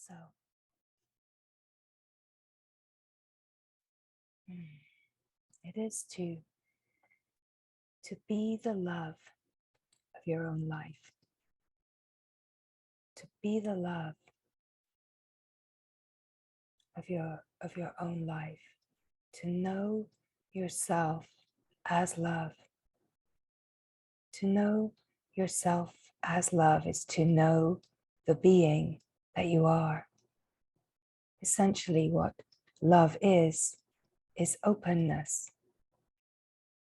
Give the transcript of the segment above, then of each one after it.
So, it is to be the love of your own life, to be the love of your own life, to know yourself as love. To know yourself as love is to know the being that you are. Essentially, what love is openness.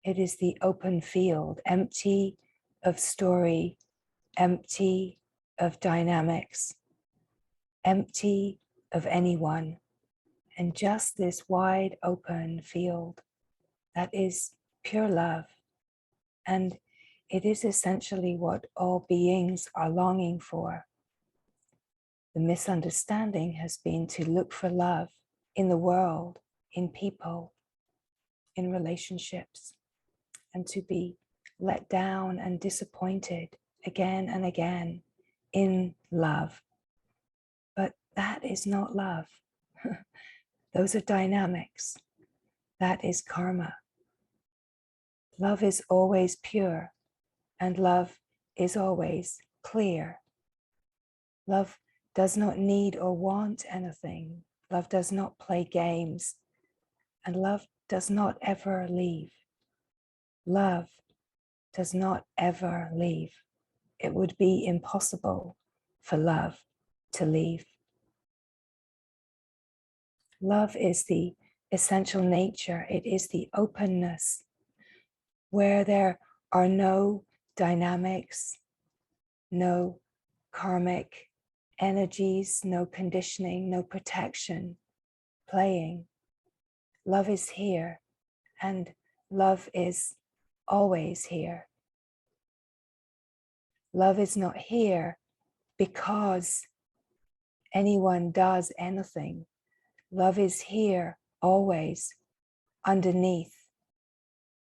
It is the open field, empty of story, empty of dynamics, empty of anyone, and just this wide open field that is pure love. And it is essentially what all beings are longing for. The misunderstanding has been to look for love in the world, in people, in relationships, and to be let down and disappointed again and again in love. But that is not love. Those are dynamics. That is karma. Love is always pure, and love is always clear. Love does not need or want anything. Love does not play games, and love does not ever leave. Love does not ever leave. It would be impossible for love to leave. Love is the essential nature. It is the openness where there are no dynamics, no karmic energies, no conditioning, no protection playing. Love is here, and love is always here. Love is not here because anyone does anything. Love is here always underneath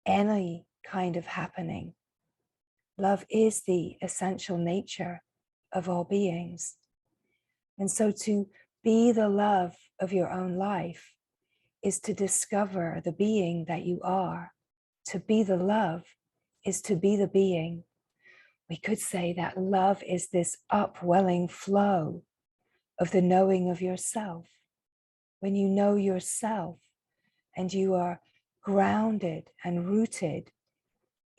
any kind of happening. Love is the essential nature of all beings. And so to be the love of your own life is to discover the being that you are. To be the love is to be the being. We could say that love is this upwelling flow of the knowing of yourself. When you know yourself and you are grounded and rooted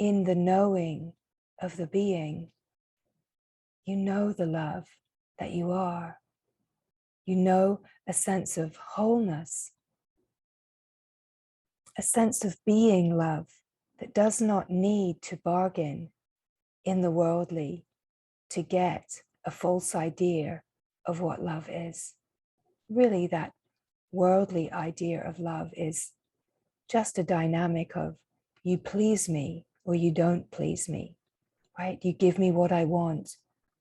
in the knowing of the being, you know the love that you are. You know a sense of wholeness, a sense of being love that does not need to bargain in the worldly to get a false idea of what love is. Really, that worldly idea of love is just a dynamic of you please me or you don't please me, right? You give me what I want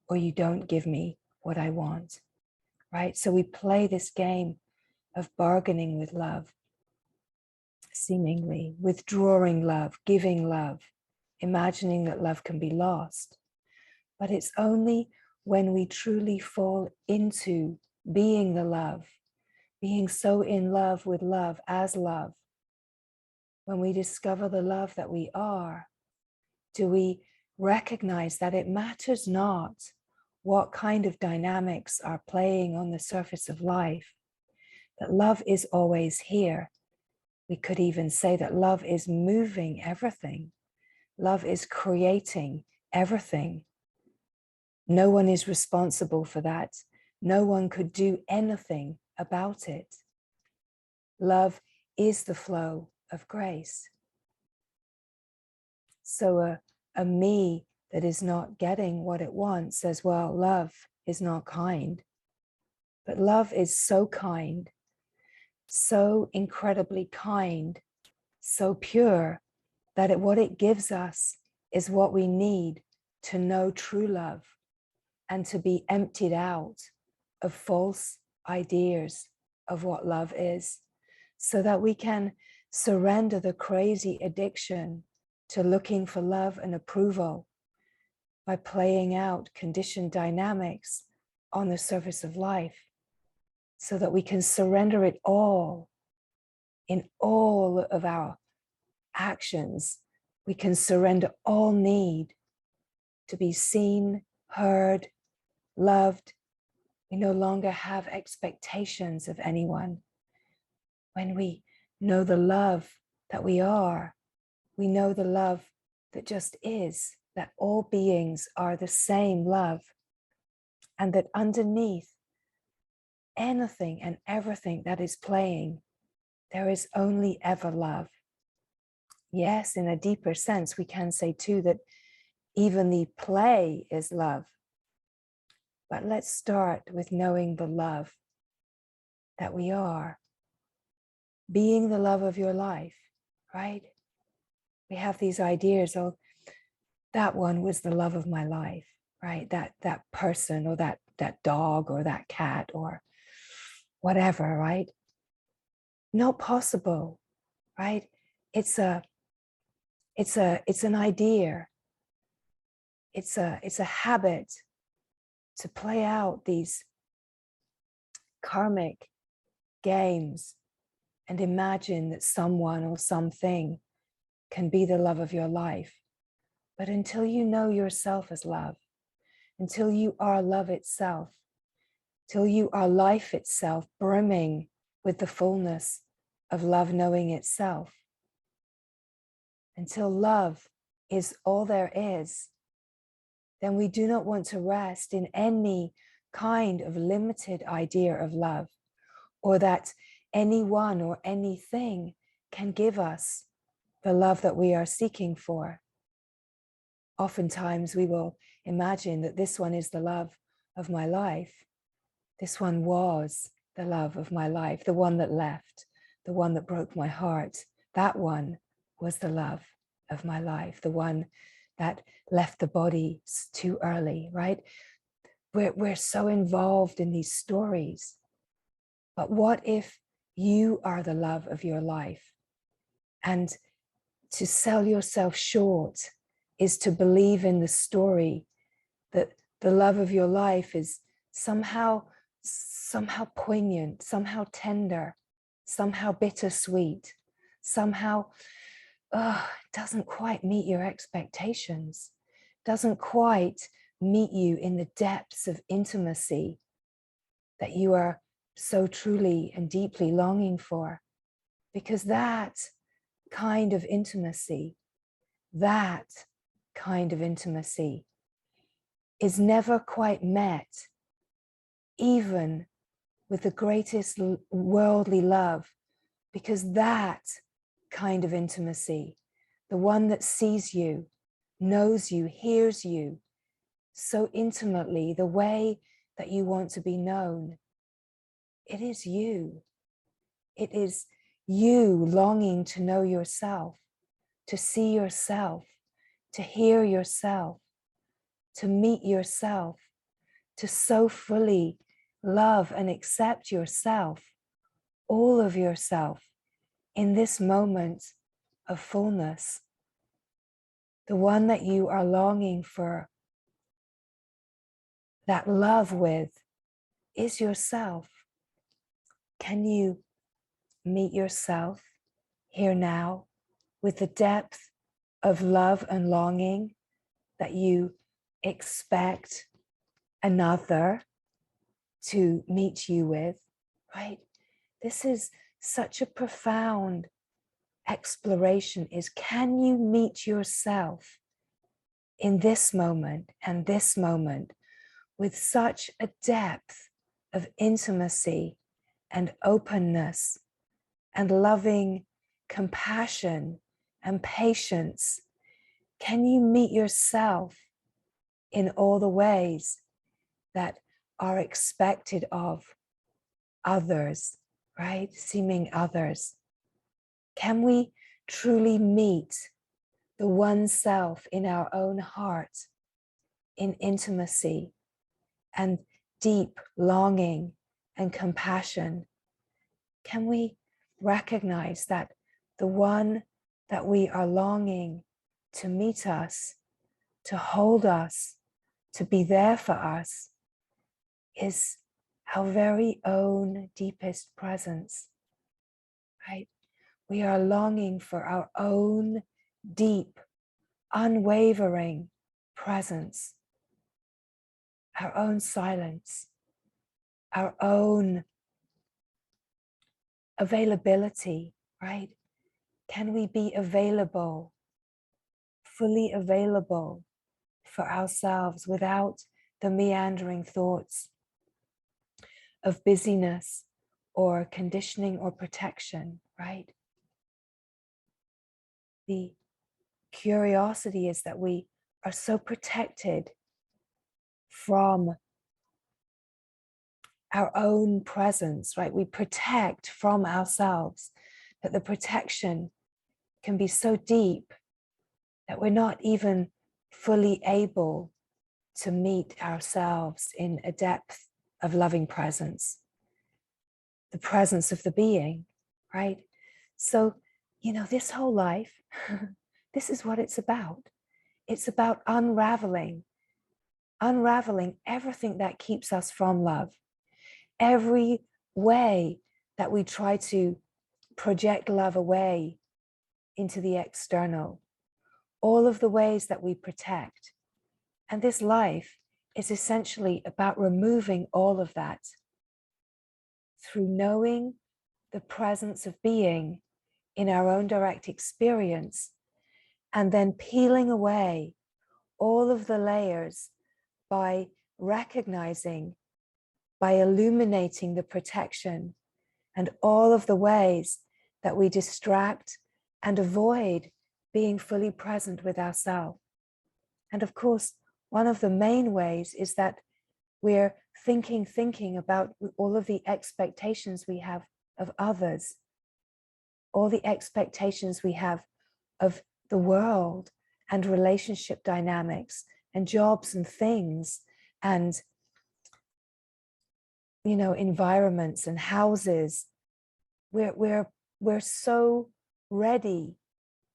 or you don't give me what I want, right? So we play this game of bargaining with love, seemingly withdrawing love, giving love, imagining that love can be lost. But it's only when we truly fall into being the love, being so in love with love as love, when we discover the love that we are, do we recognize that it matters not what kind of dynamics are playing on the surface of life, that love is always here. We could even say that love is moving everything. Love is creating everything. No one is responsible for that. No one could do anything about it. Love is the flow of grace. So a me that is not getting what it wants says, well, love is not kind. But love is so kind, so incredibly kind, so pure, that what it gives us is what we need to know true love and to be emptied out of false ideas of what love is, so that we can surrender the crazy addiction to looking for love and approval by playing out conditioned dynamics on the surface of life, so that we can surrender it all in all of our actions. We can surrender all need to be seen, heard, loved. We no longer have expectations of anyone. When we know the love that we are, we know the love that just is, that all beings are the same love, and that underneath anything and everything that is playing, there is only ever love. Yes, in a deeper sense, we can say too that even the play is love. But let's start with knowing the love that we are, being the love of your life, right? We have these ideas, oh, that one was the love of my life, right? That person or that dog or that cat or whatever, right? Not possible, right? It's an idea. It's a habit to play out these karmic games and imagine that someone or something can be the love of your life. But until you know yourself as love, until you are love itself, till you are life itself, brimming with the fullness of love knowing itself, until love is all there is, then we do not want to rest in any kind of limited idea of love, or that anyone or anything can give us the love that we are seeking for. Oftentimes we will imagine that this one is the love of my life. This one was the love of my life, the one that left, the one that broke my heart. That one was the love of my life, the one that left the body too early, right? We're so involved in these stories. But what if you are the love of your life? And to sell yourself short is to believe in the story that the love of your life is somehow poignant, somehow tender, somehow bittersweet, somehow doesn't quite meet your expectations, doesn't quite meet you in the depths of intimacy that you are so truly and deeply longing for. Because that kind of intimacy is never quite met, even with the greatest worldly love, because that kind of intimacy, the one that sees you, knows you, hears you so intimately, the way that you want to be known, it is you. It is you longing to know yourself, to see yourself, to hear yourself, to meet yourself, to so fully love and accept yourself, all of yourself, in this moment of fullness. The one that you are longing for that love with is yourself. Can you meet yourself here now with the depth of love and longing that you expect another to meet you with, right? This is such a profound exploration, is can you meet yourself in this moment and this moment with such a depth of intimacy and openness and loving compassion and patience? Can you meet yourself in all the ways that are expected of others, right? Seeming others. Can we truly meet the one self in our own heart in intimacy and deep longing and compassion? Can we recognize that the one that we are longing to meet us, to hold us, to be there for us, is our very own deepest presence, right? We are longing for our own deep, unwavering presence, our own silence, our own availability, right? Can we be available, fully available for ourselves without the meandering thoughts of busyness or conditioning or protection, right? The curiosity is that we are so protected from our own presence, right? We protect from ourselves, that the protection can be so deep that we're not even fully able to meet ourselves in a depth of loving presence, the presence of the being, right? So, this whole life, this is what it's about. It's about unraveling everything that keeps us from love. Every way that we try to project love away into the external, all of the ways that we protect. And this life is essentially about removing all of that through knowing the presence of being in our own direct experience, and then peeling away all of the layers by recognizing, by illuminating the protection and all of the ways that we distract and avoid being fully present with ourselves. And of course, one of the main ways is that we're thinking about all of the expectations we have of others, all the expectations we have of the world and relationship dynamics and jobs and things and environments and houses. We're so ready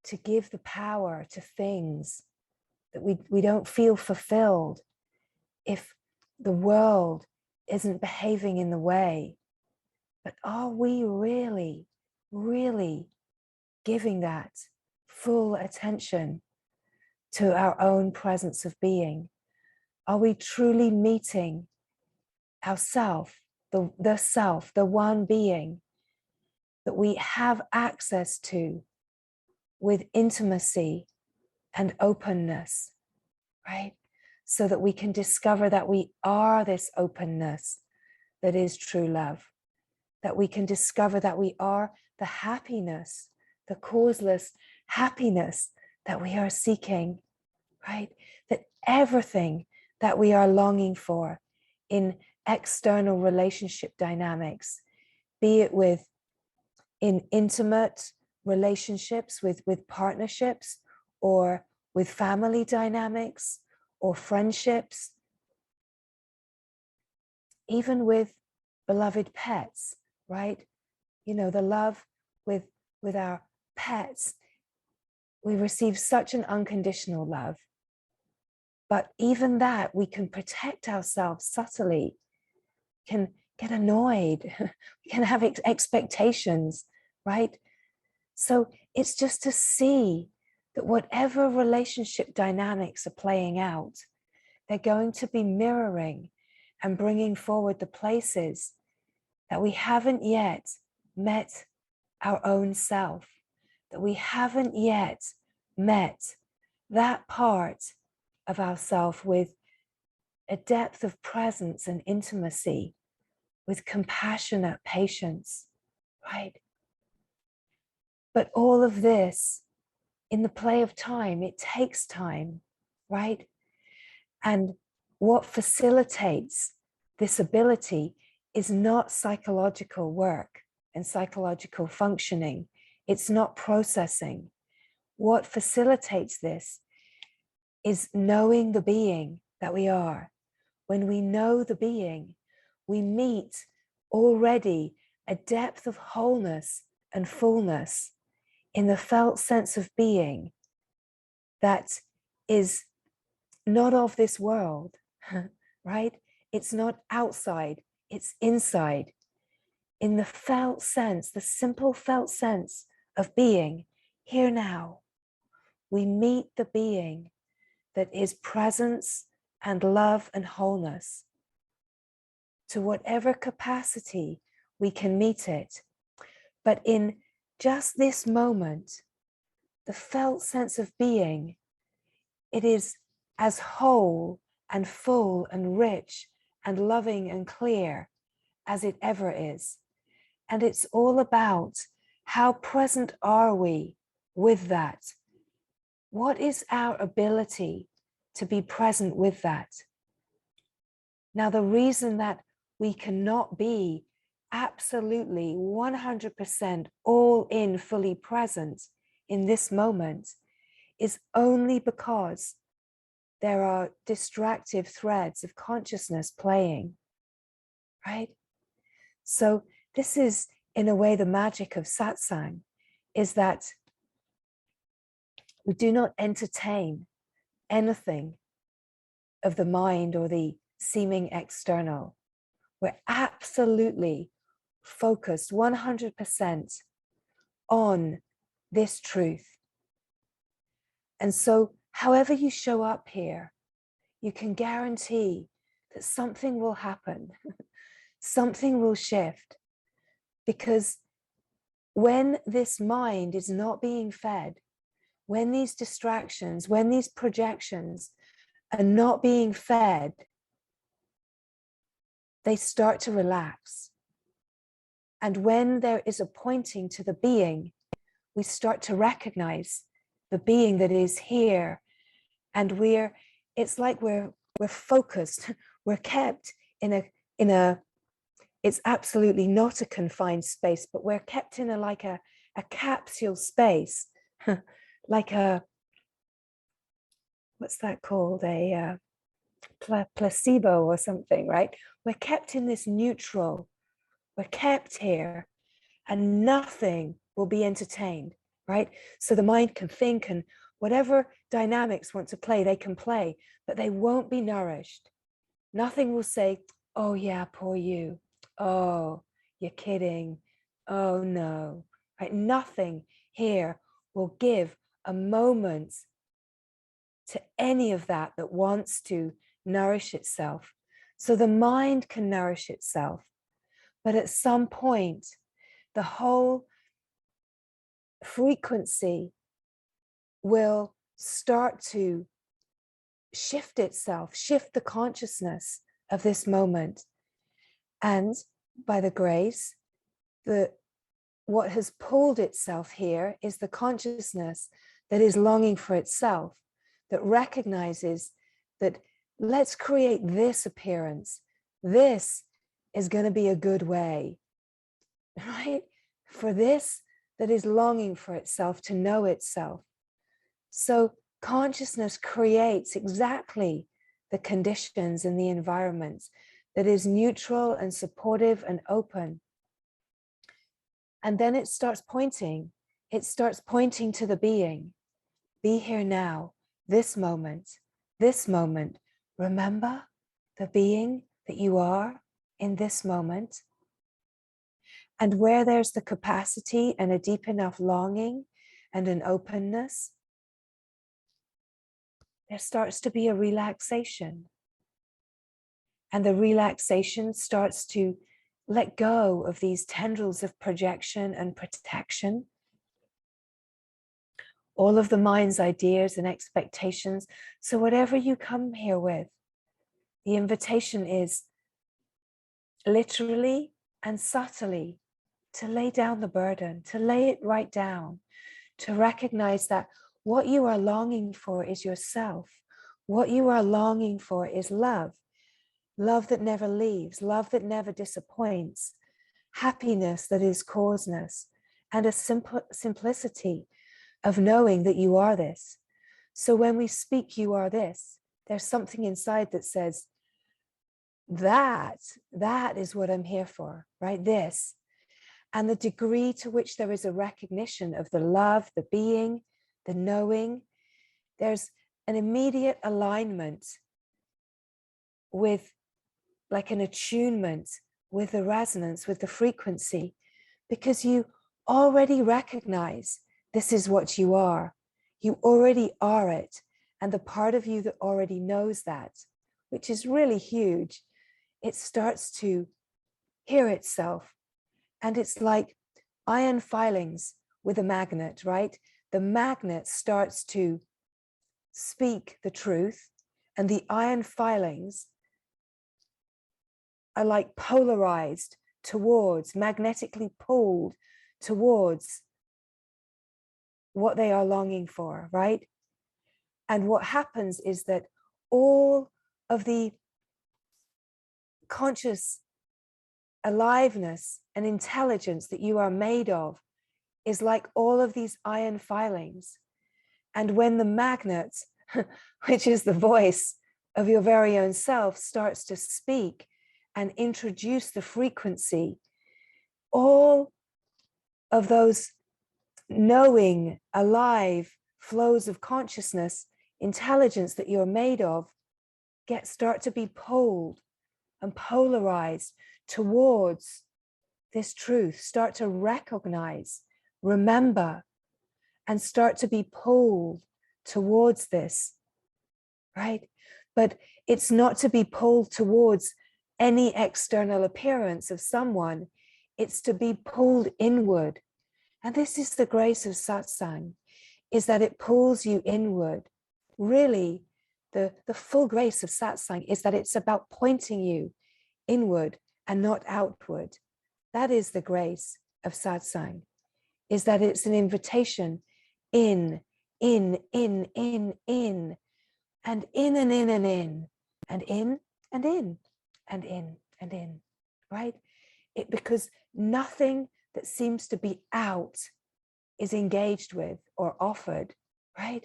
to give the power to things that we don't feel fulfilled if the world isn't behaving in the way. But are we really, really giving that full attention to our own presence of being? Are we truly meeting ourself, the self, the one being that we have access to with intimacy and openness, right? So that we can discover that we are this openness that is true love, that we can discover that we are the happiness, the causeless happiness that we are seeking, right? That everything that we are longing for in external relationship dynamics, be it in intimate relationships with partnerships, or with family dynamics or friendships, even with beloved pets, right? The love with our pets, we receive such an unconditional love. But even that, we can protect ourselves subtly, can get annoyed, we can have expectations, right? So it's just to see that whatever relationship dynamics are playing out, they're going to be mirroring and bringing forward the places that we haven't yet met our own self, that we haven't yet met that part of ourself with a depth of presence and intimacy, with compassionate patience, right? But all of this, in the play of time, it takes time, right? And what facilitates this ability is not psychological work and psychological functioning. It's not processing. What facilitates this is knowing the being that we are. When we know the being, we meet already a depth of wholeness and fullness in the felt sense of being that is not of this world, right? It's not outside, It's inside, in the felt sense, the simple felt sense of being here now. We meet the being that is presence and love and wholeness. To whatever capacity we can meet it. But in just this moment, the felt sense of being, it is as whole and full and rich and loving and clear as it ever is. And it's all about how present are we with that? What is our ability to be present with that? Now, the reason that we cannot be absolutely 100% all in, fully present in this moment is only because there are distractive threads of consciousness playing, right? So this is, in a way, the magic of satsang, is that we do not entertain anything of the mind or the seeming external. We're absolutely focused 100% on this truth. And so, however you show up here, you can guarantee that something will happen, something will shift. Because when this mind is not being fed, when these distractions, when these projections are not being fed, they start to relax. And when there is a pointing to the being, we start to recognize the being that is here. And it's like we're focused, we're kept in a, it's absolutely not a confined space, but we're kept in like a capsule space, like what's that called? A placebo or something, right? We're kept in this neutral, we're kept here, and nothing will be entertained, right? So the mind can think, and whatever dynamics want to play, they can play, but they won't be nourished. Nothing will say, oh yeah, poor you. Oh, you're kidding. Oh no, right? Nothing here will give a moment to any of that wants to nourish itself. So the mind can nourish itself, but at some point, the whole frequency will start to shift itself, shift the consciousness of this moment. And by the grace, what has pulled itself here is the consciousness that is longing for itself, that recognizes that let's create this appearance. This is going to be a good way, right? For this that is longing for itself to know itself. So consciousness creates exactly the conditions and the environments that is neutral and supportive and open. And then it starts pointing to the being. Be here now, this moment. Remember the being that you are in this moment. And where there's the capacity and a deep enough longing and an openness, there starts to be a relaxation. And the relaxation starts to let go of these tendrils of projection and protection. All of the mind's ideas and expectations. So whatever you come here with, the invitation is literally and subtly to lay down the burden, to lay it right down, to recognize that what you are longing for is yourself. What you are longing for is love. Love that never leaves, love that never disappoints, happiness that is causeness, and a simplicity of knowing that you are this. So when we speak, you are this, there's something inside that says, that is what I'm here for, right? This. And the degree to which there is a recognition of the love, the being, the knowing, there's an immediate alignment with, like an attunement with the resonance, with the frequency, because you already recognize this is what you are. You already are it. And the part of you that already knows that, which is really huge, it starts to hear itself. And it's like iron filings with a magnet, right? The magnet starts to speak the truth, and the iron filings are like polarized towards, magnetically pulled towards what they are longing for, right? And what happens is that all of the conscious aliveness and intelligence that you are made of is like all of these iron filings. And when the magnet, which is the voice of your very own self, starts to speak and introduce the frequency, all of those knowing, alive flows of consciousness, intelligence that you're made of, start to be pulled and polarized towards this truth, start to recognize, remember, and start to be pulled towards this, right? But it's not to be pulled towards any external appearance of someone, it's to be pulled inward. And this is the grace of satsang, is that it pulls you inward. Really, the full grace of satsang is that it's about pointing you inward and not outward. That is the grace of satsang, is that it's an invitation in, and in, and in, and in, and in, and in, and in, and in, and in, and in, right? Because nothing that seems to be out is engaged with or offered, right?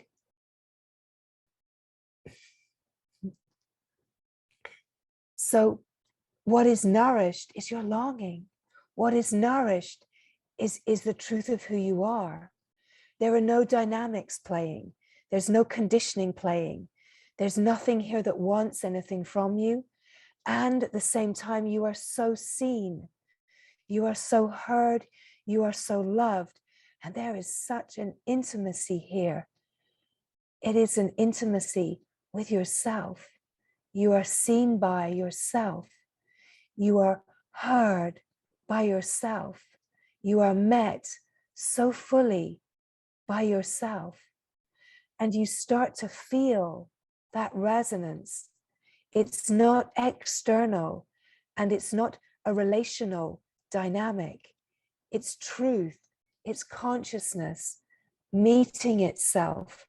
So what is nourished is your longing. What is nourished is the truth of who you are. There are no dynamics playing. There's no conditioning playing. There's nothing here that wants anything from you. And at the same time, you are so seen. You are so heard. You are so loved. And there is such an intimacy here. It is an intimacy with yourself. You are seen by yourself. You are heard by yourself. You are met so fully by yourself. And you start to feel that resonance. It's not external and it's not a relational dynamic. It's truth, it's consciousness meeting itself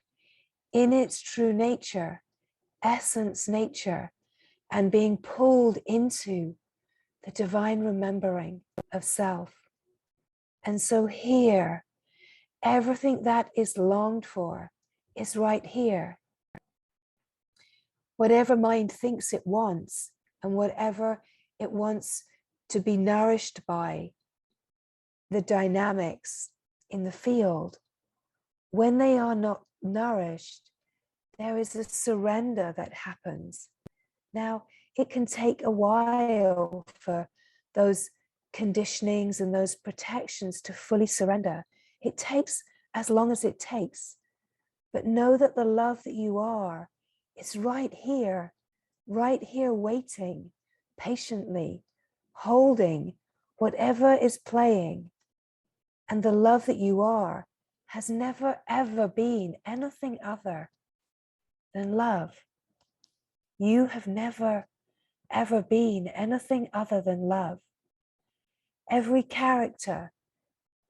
in its true nature, essence nature, and being pulled into the divine remembering of self. And so here, everything that is longed for is right here. Whatever mind thinks it wants, and whatever it wants to be nourished by, the dynamics in the field, when they are not nourished, there is a surrender that happens. Now, it can take a while for those conditionings and those protections to fully surrender. It takes as long as it takes. But know that the love that you are is right here waiting patiently, holding whatever is playing. And the love that you are has never, ever been anything other than love. You have never, ever been anything other than love. Every character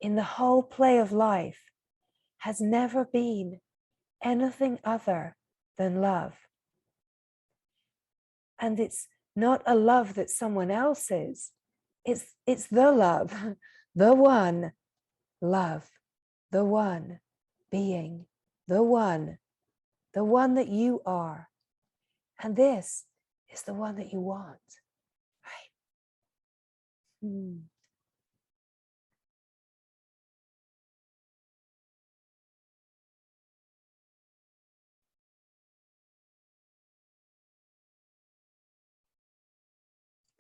in the whole play of life has never been anything other than love. And it's not a love that someone else is. It's the love, the one love, the one being, the one that you are. And this is the one that you want, right?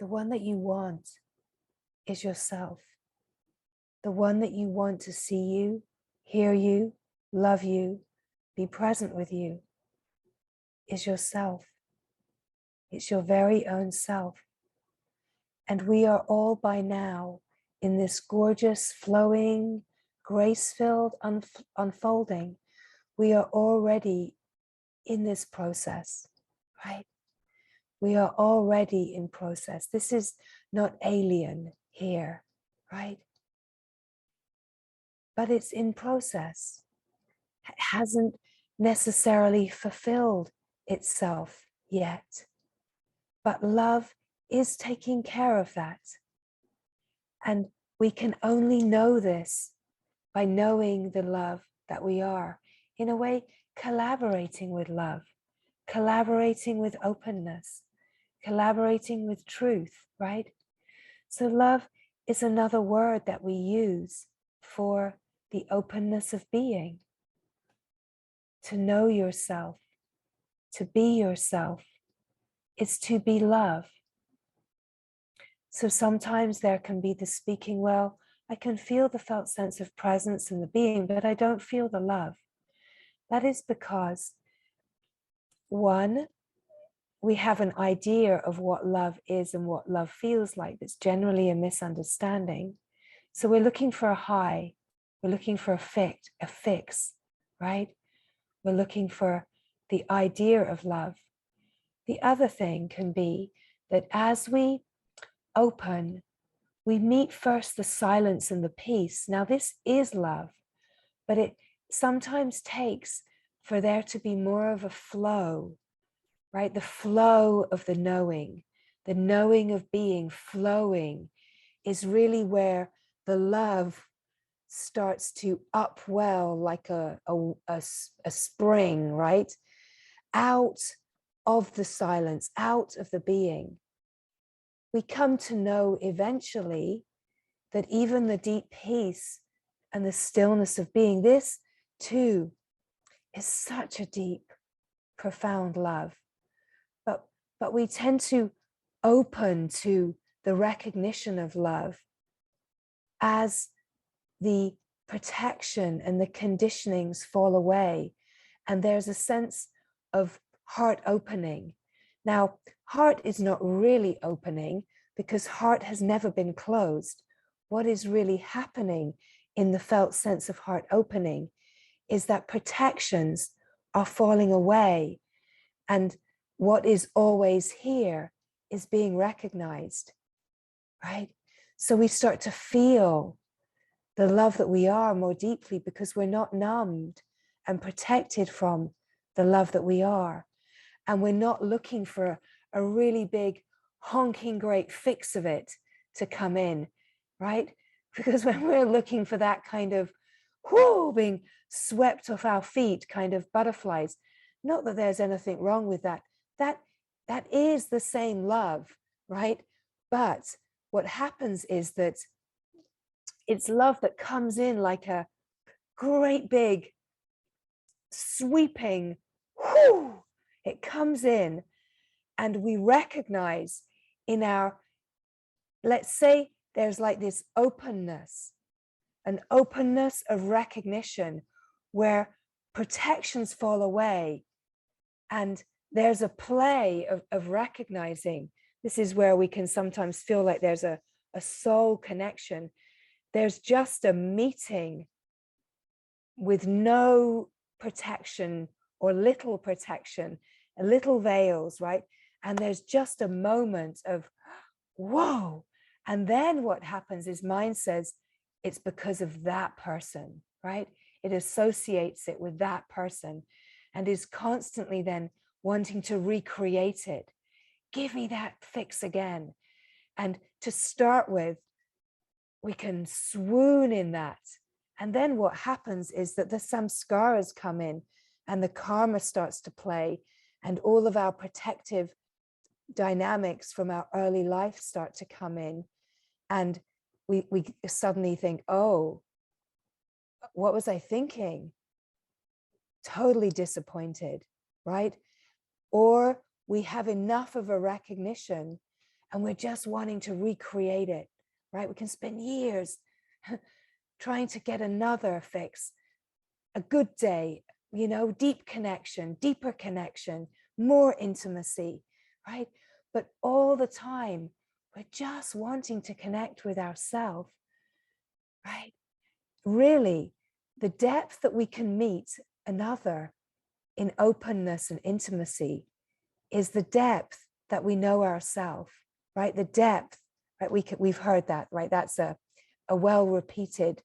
The one that you want. is yourself. The one that you want to see you, hear you, love you, be present with you is yourself. It's your very own self. And we are all by now in this gorgeous, flowing, grace-filled unfolding. We are already in this process, right? We are already in process. This is not alien here, right? But it's in process. It hasn't necessarily fulfilled itself yet. But love is taking care of that. And we can only know this by knowing the love that we are. In a way, collaborating with love, collaborating with openness, collaborating with truth, right? So love is another word that we use for the openness of being. To know yourself, to be yourself, is to be love. So sometimes there can be the speaking, well, I can feel the felt sense of presence in the being, but I don't feel the love. That is because, one, we have an idea of what love is and what love feels like. That's generally a misunderstanding. So we're looking for a high, we're looking for a fix, right? We're looking for the idea of love. The other thing can be that as we open, we meet first the silence and the peace. Now, this is love, but it sometimes takes for there to be more of a flow, right? The flow of the knowing of being flowing is really where the love starts to upwell like a spring, right? Out of the silence, out of the being. We come to know eventually that even the deep peace and the stillness of being, this too is such a deep, profound love. But we tend to open to the recognition of love as the protection and the conditionings fall away. And there's a sense of heart opening. Now, heart is not really opening because heart has never been closed. What is really happening in the felt sense of heart opening is that protections are falling away, and what is always here is being recognized, right? So we start to feel the love that we are more deeply because we're not numbed and protected from the love that we are. And we're not looking for a really big honking great fix of it to come in, right? Because when we're looking for that kind of being swept off our feet kind of butterflies, not that there's anything wrong with that. That is the same love, right? But what happens is that it's love that comes in like a great big sweeping, it comes in, and we recognize in our, let's say there's like this openness, an openness of recognition where protections fall away, and there's a play of recognizing. This is where we can sometimes feel like there's a soul connection. There's just a meeting with no protection or little protection, little veils, right? And there's just a moment of, whoa. And then what happens is mind says, it's because of that person, right? It associates it with that person and is constantly then wanting to recreate it. Give me that fix again. And to start with, we can swoon in that. And then what happens is that the samskaras come in and the karma starts to play, and all of our protective dynamics from our early life start to come in. And we suddenly think, oh, what was I thinking? Totally disappointed, right? Or we have enough of a recognition and we're just wanting to recreate it right? We can spend years trying to get another fix, a good day, you know, deep connection, deeper connection, more intimacy, right? But all the time, we're just wanting to connect with ourselves, right? Really, the depth that we can meet another in openness and intimacy is the depth that we know ourselves, right? The depth, right? We've heard that, right? That's a well repeated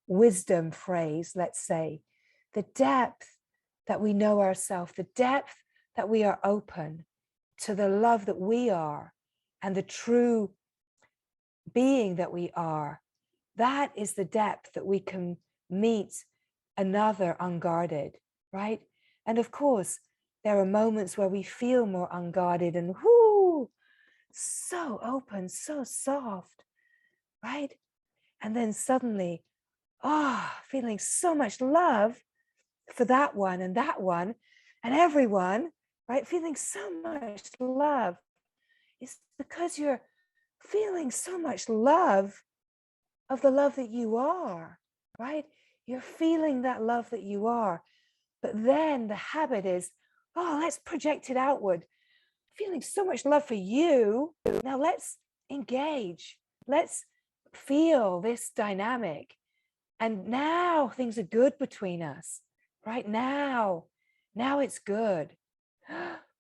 wisdom phrase, let's say. The depth that we know ourselves, the depth that we are open to the love that we are and the true being that we are. That is the depth that we can meet another unguarded, right? And of course, there are moments where we feel more unguarded and whoo, so open, so soft, right? And then suddenly, feeling so much love for that one and everyone, right? Feeling so much love. It's because you're feeling so much love of the love that you are, right? You're feeling that love that you are. But then the habit is, let's project it outward. Feeling so much love for you. Now let's engage. Let's feel this dynamic. And now things are good between us, right? Now it's good.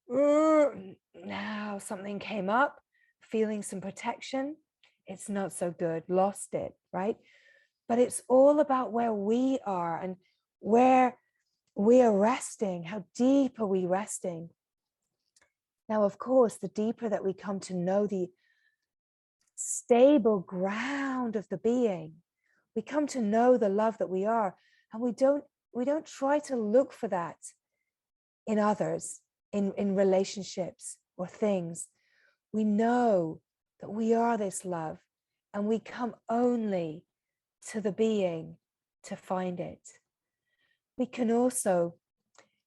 Now something came up, feeling some protection. It's not so good, lost it, right? But it's all about where we are and where we are resting. How deep are we resting? Now, of course, the deeper that we come to know the stable ground of the being, we come to know the love that we are, and we don't try to look for that in others, in relationships or things. We know that we are this love, and we come only to the being to find it. We can also,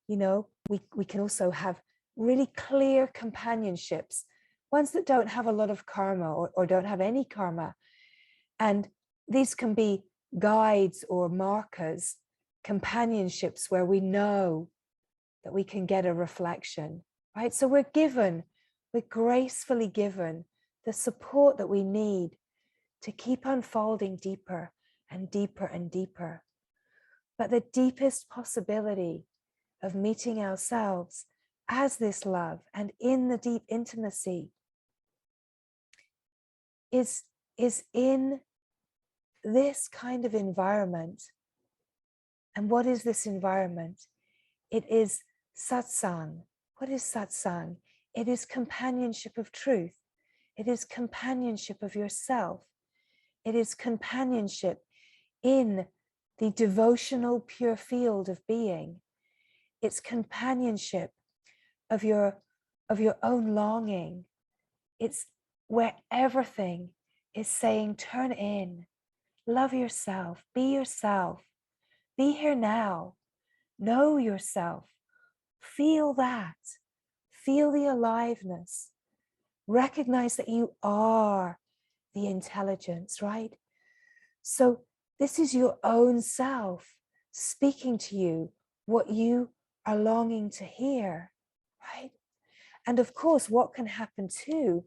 we can also have really clear companionships, ones that don't have a lot of karma or don't have any karma. And these can be guides or markers, companionships where we know that we can get a reflection, right? So we're gracefully given the support that we need to keep unfolding deeper and deeper and deeper. But the deepest possibility of meeting ourselves as this love and in the deep intimacy is in this kind of environment. And what is this environment? It is satsang. What is satsang? It is companionship of truth. It is companionship of yourself. It is companionship in the devotional pure field of being. It's companionship of your own longing. It's where everything is saying, turn in, love yourself, be here now, know yourself, feel that, feel the aliveness, recognize that you are the intelligence, right? So this is your own self speaking to you what you are longing to hear, right? And of course, what can happen too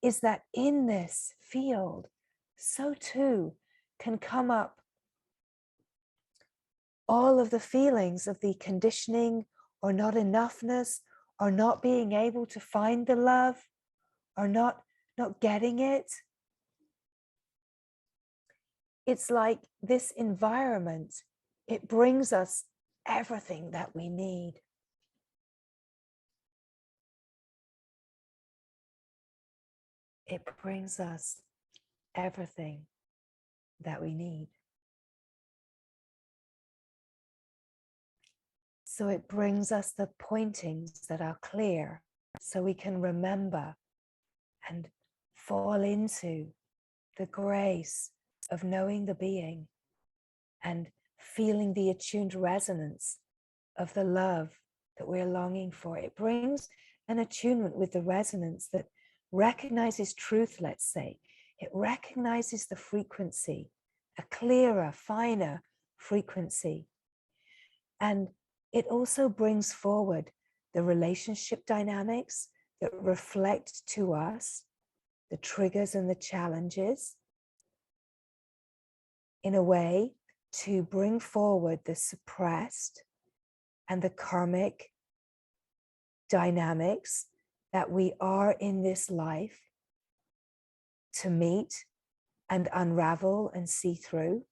is that in this field, so too can come up all of the feelings of the conditioning or not enoughness or not being able to find the love or not getting it. It's like this environment, it brings us everything that we need. It brings us everything that we need. So it brings us the pointings that are clear so we can remember and fall into the grace of knowing the being and feeling the attuned resonance of the love that we're longing for. It brings an attunement with the resonance that recognizes truth, let's say. It recognizes the frequency, a clearer, finer frequency. And it also brings forward the relationship dynamics that reflect to us the triggers and the challenges in a way to bring forward the suppressed and the karmic dynamics that we are in this life to meet and unravel and see through.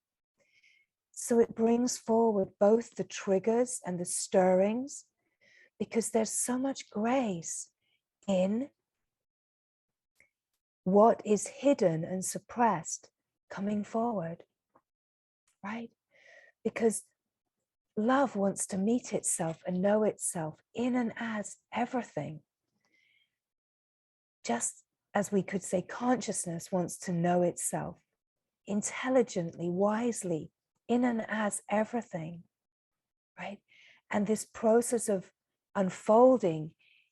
So it brings forward both the triggers and the stirrings, because there's so much grace in what is hidden and suppressed coming forward, right? Because love wants to meet itself and know itself in and as everything. Just as we could say consciousness wants to know itself intelligently, wisely, in and as everything, right? And this process of unfolding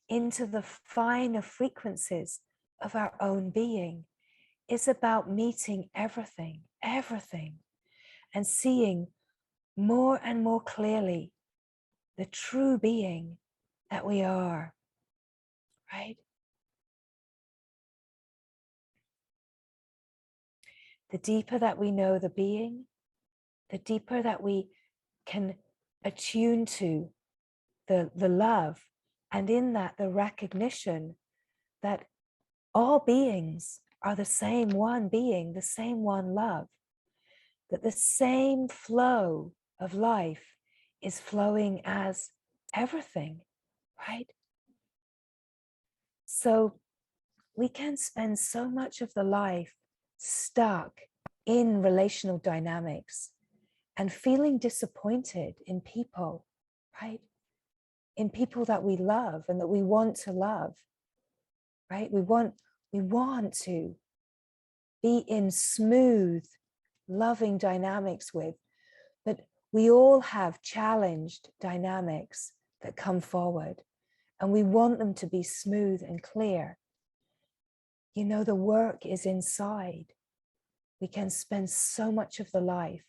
into the finer frequencies of our own being is about meeting everything, and seeing more and more clearly the true being that we are, right? The deeper that we know the being, the deeper that we can attune to the love, and in that the recognition that all beings are the same one being, the same one love, that the same flow of life is flowing as everything, right? So we can spend so much of the life stuck in relational dynamics and feeling disappointed in people, right? In people that we love and that we want to love, right? We want to be in smooth, loving dynamics with, but we all have challenged dynamics that come forward, and we want them to be smooth and clear. You know, the work is inside. We can spend so much of the life,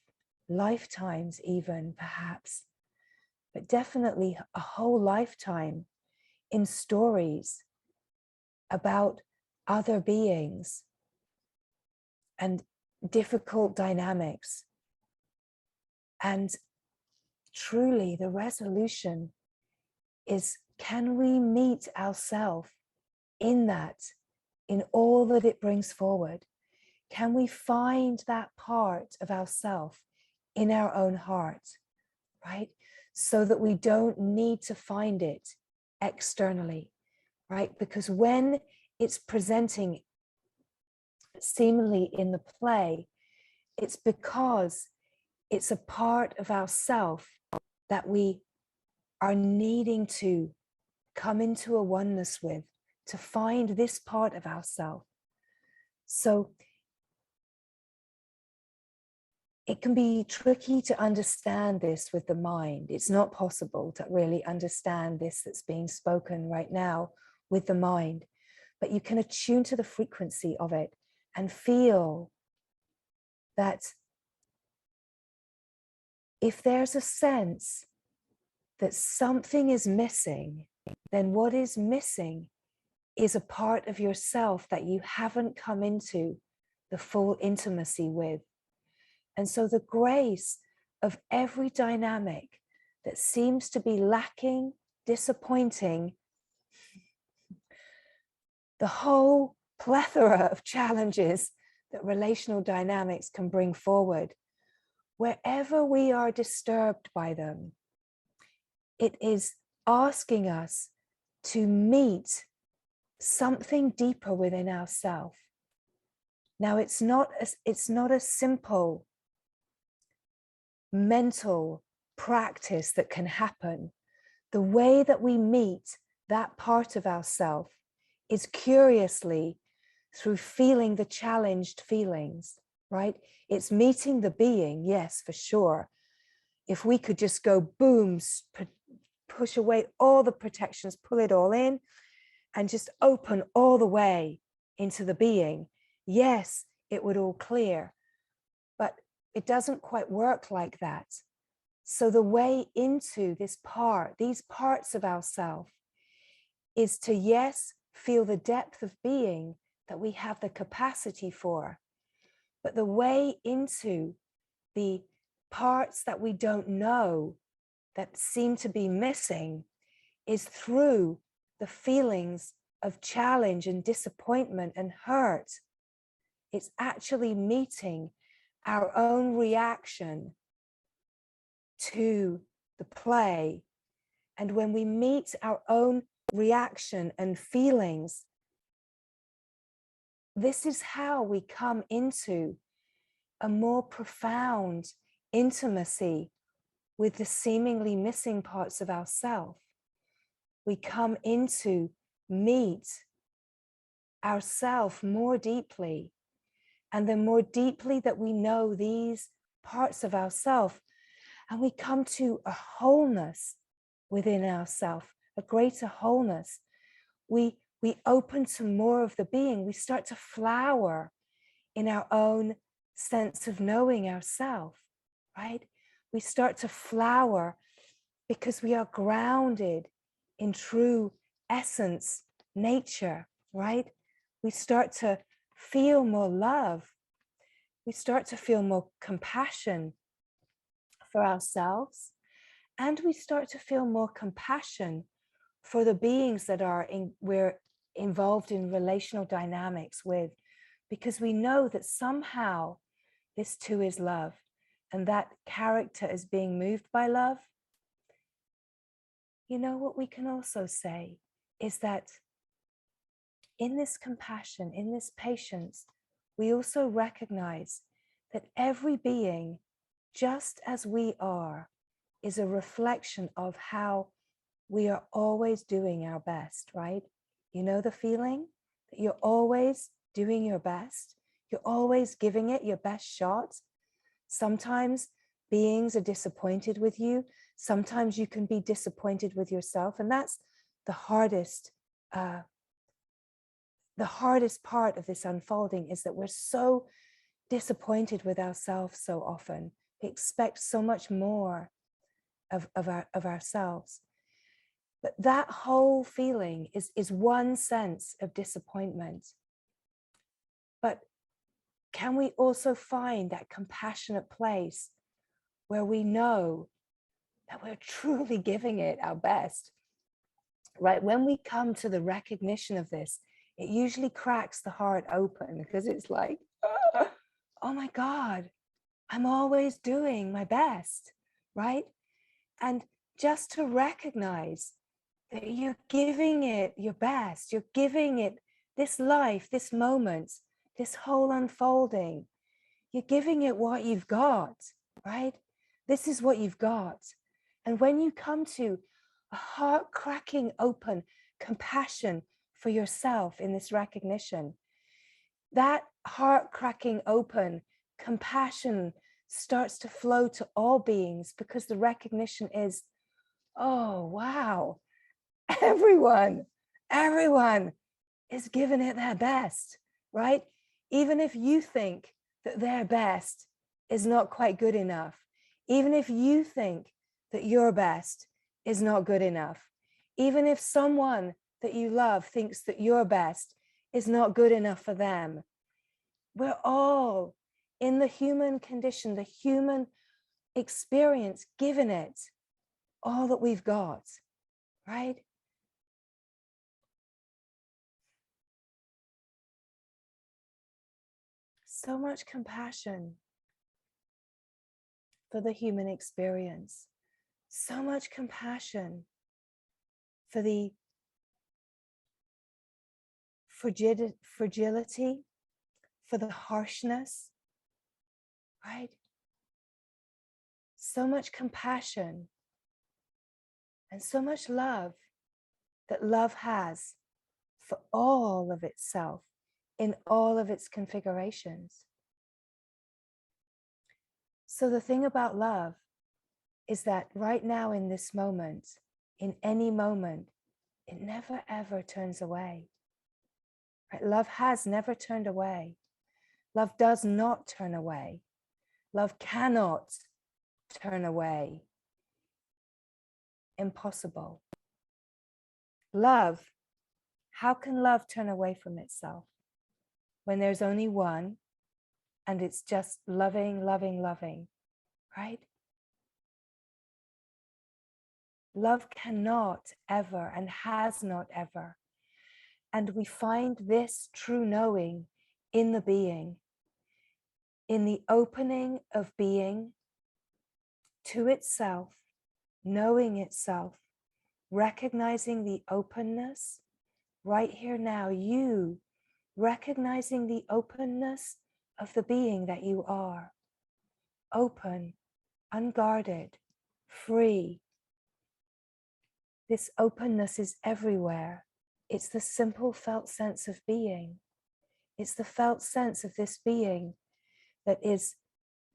lifetimes even perhaps, but definitely a whole lifetime in stories about other beings and difficult dynamics. And truly the resolution is, can we meet ourselves in that, in all that it brings forward? Can we find that part of ourselves in our own heart, right? So that we don't need to find it externally, right? Because when it's presenting seemingly in the play, it's because it's a part of ourself that we are needing to come into a oneness with, to find this part of ourself. So it can be tricky to understand this with the mind. It's not possible to really understand this that's being spoken right now with the mind, but you can attune to the frequency of it and feel that if there's a sense that something is missing, then what is missing is a part of yourself that you haven't come into the full intimacy with. And so the grace of every dynamic that seems to be lacking, disappointing, the whole plethora of challenges that relational dynamics can bring forward, wherever we are disturbed by them, it is asking us to meet something deeper within ourselves. Now, it's not a simple mental practice that can happen. The way that we meet that part of ourselves is curiously through feeling the challenged feelings, right? It's meeting the being, yes, for sure. If we could just go boom, push away all the protections, pull it all in, and just open all the way into the being, yes, it would all clear. But it doesn't quite work like that. So the way into this part, these parts of ourselves, is to, yes, feel the depth of being that we have the capacity for. But the way into the parts that we don't know, that seem to be missing, is through the feelings of challenge and disappointment and hurt. It's actually meeting our own reaction to the play. And when we meet our own reaction and feelings, this is how we come into a more profound intimacy with the seemingly missing parts of ourself. We come into meet ourself more deeply. And the more deeply that we know these parts of ourself, and we come to a wholeness within ourself, a greater wholeness, we open to more of the being. We start to flower in our own sense of knowing ourselves, right? We start to flower because we are grounded in true essence, nature, right? We start to feel more love. We start to feel more compassion for ourselves, and we start to feel more compassion for the beings that we're involved in relational dynamics with, because we know that somehow this too is love, and that character is being moved by love. You know, what we can also say is that in this compassion, in this patience, we also recognize that every being, just as we are, is a reflection of how we are always doing our best, right? You know the feeling that you're always doing your best, you're always giving it your best shot. Sometimes beings are disappointed with you. Sometimes you can be disappointed with yourself, and that's the hardest part of this unfolding, is that we're so disappointed with ourselves so often. We expect so much more of ourselves. But that whole feeling is one sense of disappointment. But can we also find that compassionate place where we know that we're truly giving it our best, right? When we come to the recognition of this, it usually cracks the heart open, because it's like, oh my God, I'm always doing my best, right? And just to recognize that you're giving it your best, you're giving it this life, this moment, this whole unfolding, you're giving it what you've got, right? This is what you've got. And when you come to a heart cracking open compassion for yourself in this recognition, that heart cracking open compassion starts to flow to all beings, because the recognition is, oh, wow, everyone is giving it their best, right? Even if you think that their best is not quite good enough, even if you think that your best is not good enough, even if someone that you love thinks that your best is not good enough for them, we're all in the human condition, the human experience, given it all that we've got, right? So much compassion for the human experience, so much compassion for the fragility, for the harshness, right? So much compassion and so much love that love has for all of itself in all of its configurations. So the thing about love is that right now in this moment, in any moment, it never ever turns away. Right? Love has never turned away. Love does not turn away. Love cannot turn away. Impossible. Love, how can love turn away from itself when there's only one and it's just loving, loving, loving, right? Love cannot ever and has not ever. And we find this true knowing in the being, in the opening of being to itself, knowing itself, recognizing the openness right here now, you recognizing the openness of the being that you are, open, unguarded, free. This openness is everywhere. It's the simple felt sense of being. It's the felt sense of this being that is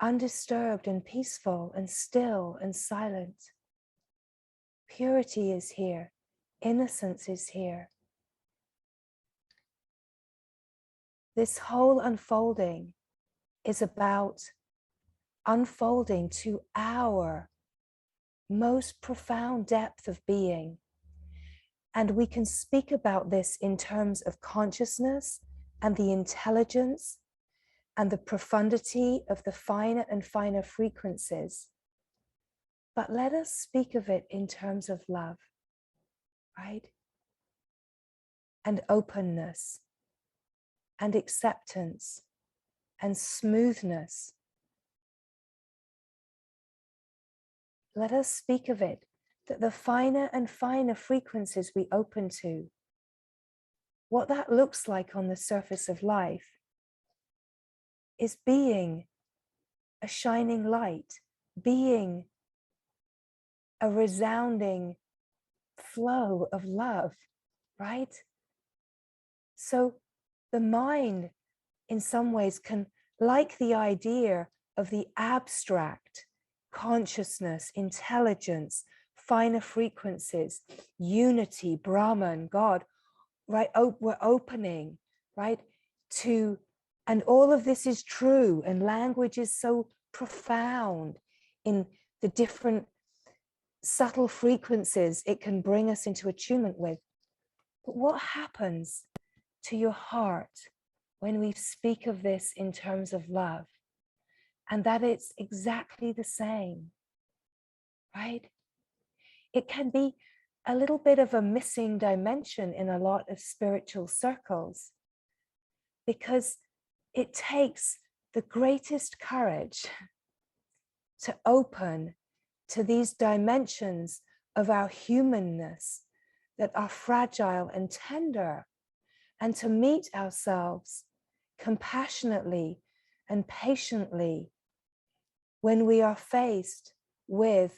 undisturbed and peaceful and still and silent. Purity is here. Innocence is here. This whole unfolding is about unfolding to our most profound depth of being. And we can speak about this in terms of consciousness and the intelligence and the profundity of the finer and finer frequencies. But let us speak of it in terms of love, right? And openness and acceptance and smoothness. Let us speak of it, that the finer and finer frequencies we open to, what that looks like on the surface of life is being a shining light, being a resounding flow of love, right? So the mind in some ways can like the idea of the abstract consciousness, intelligence, finer frequencies, unity, Brahman, God, right? We're opening, right? To, and all of this is true, and language is so profound in the different subtle frequencies it can bring us into attunement with. But what happens to your heart when we speak of this in terms of love? And that it's exactly the same, right? It can be a little bit of a missing dimension in a lot of spiritual circles, because it takes the greatest courage to open to these dimensions of our humanness that are fragile and tender, and to meet ourselves compassionately and patiently when we are faced with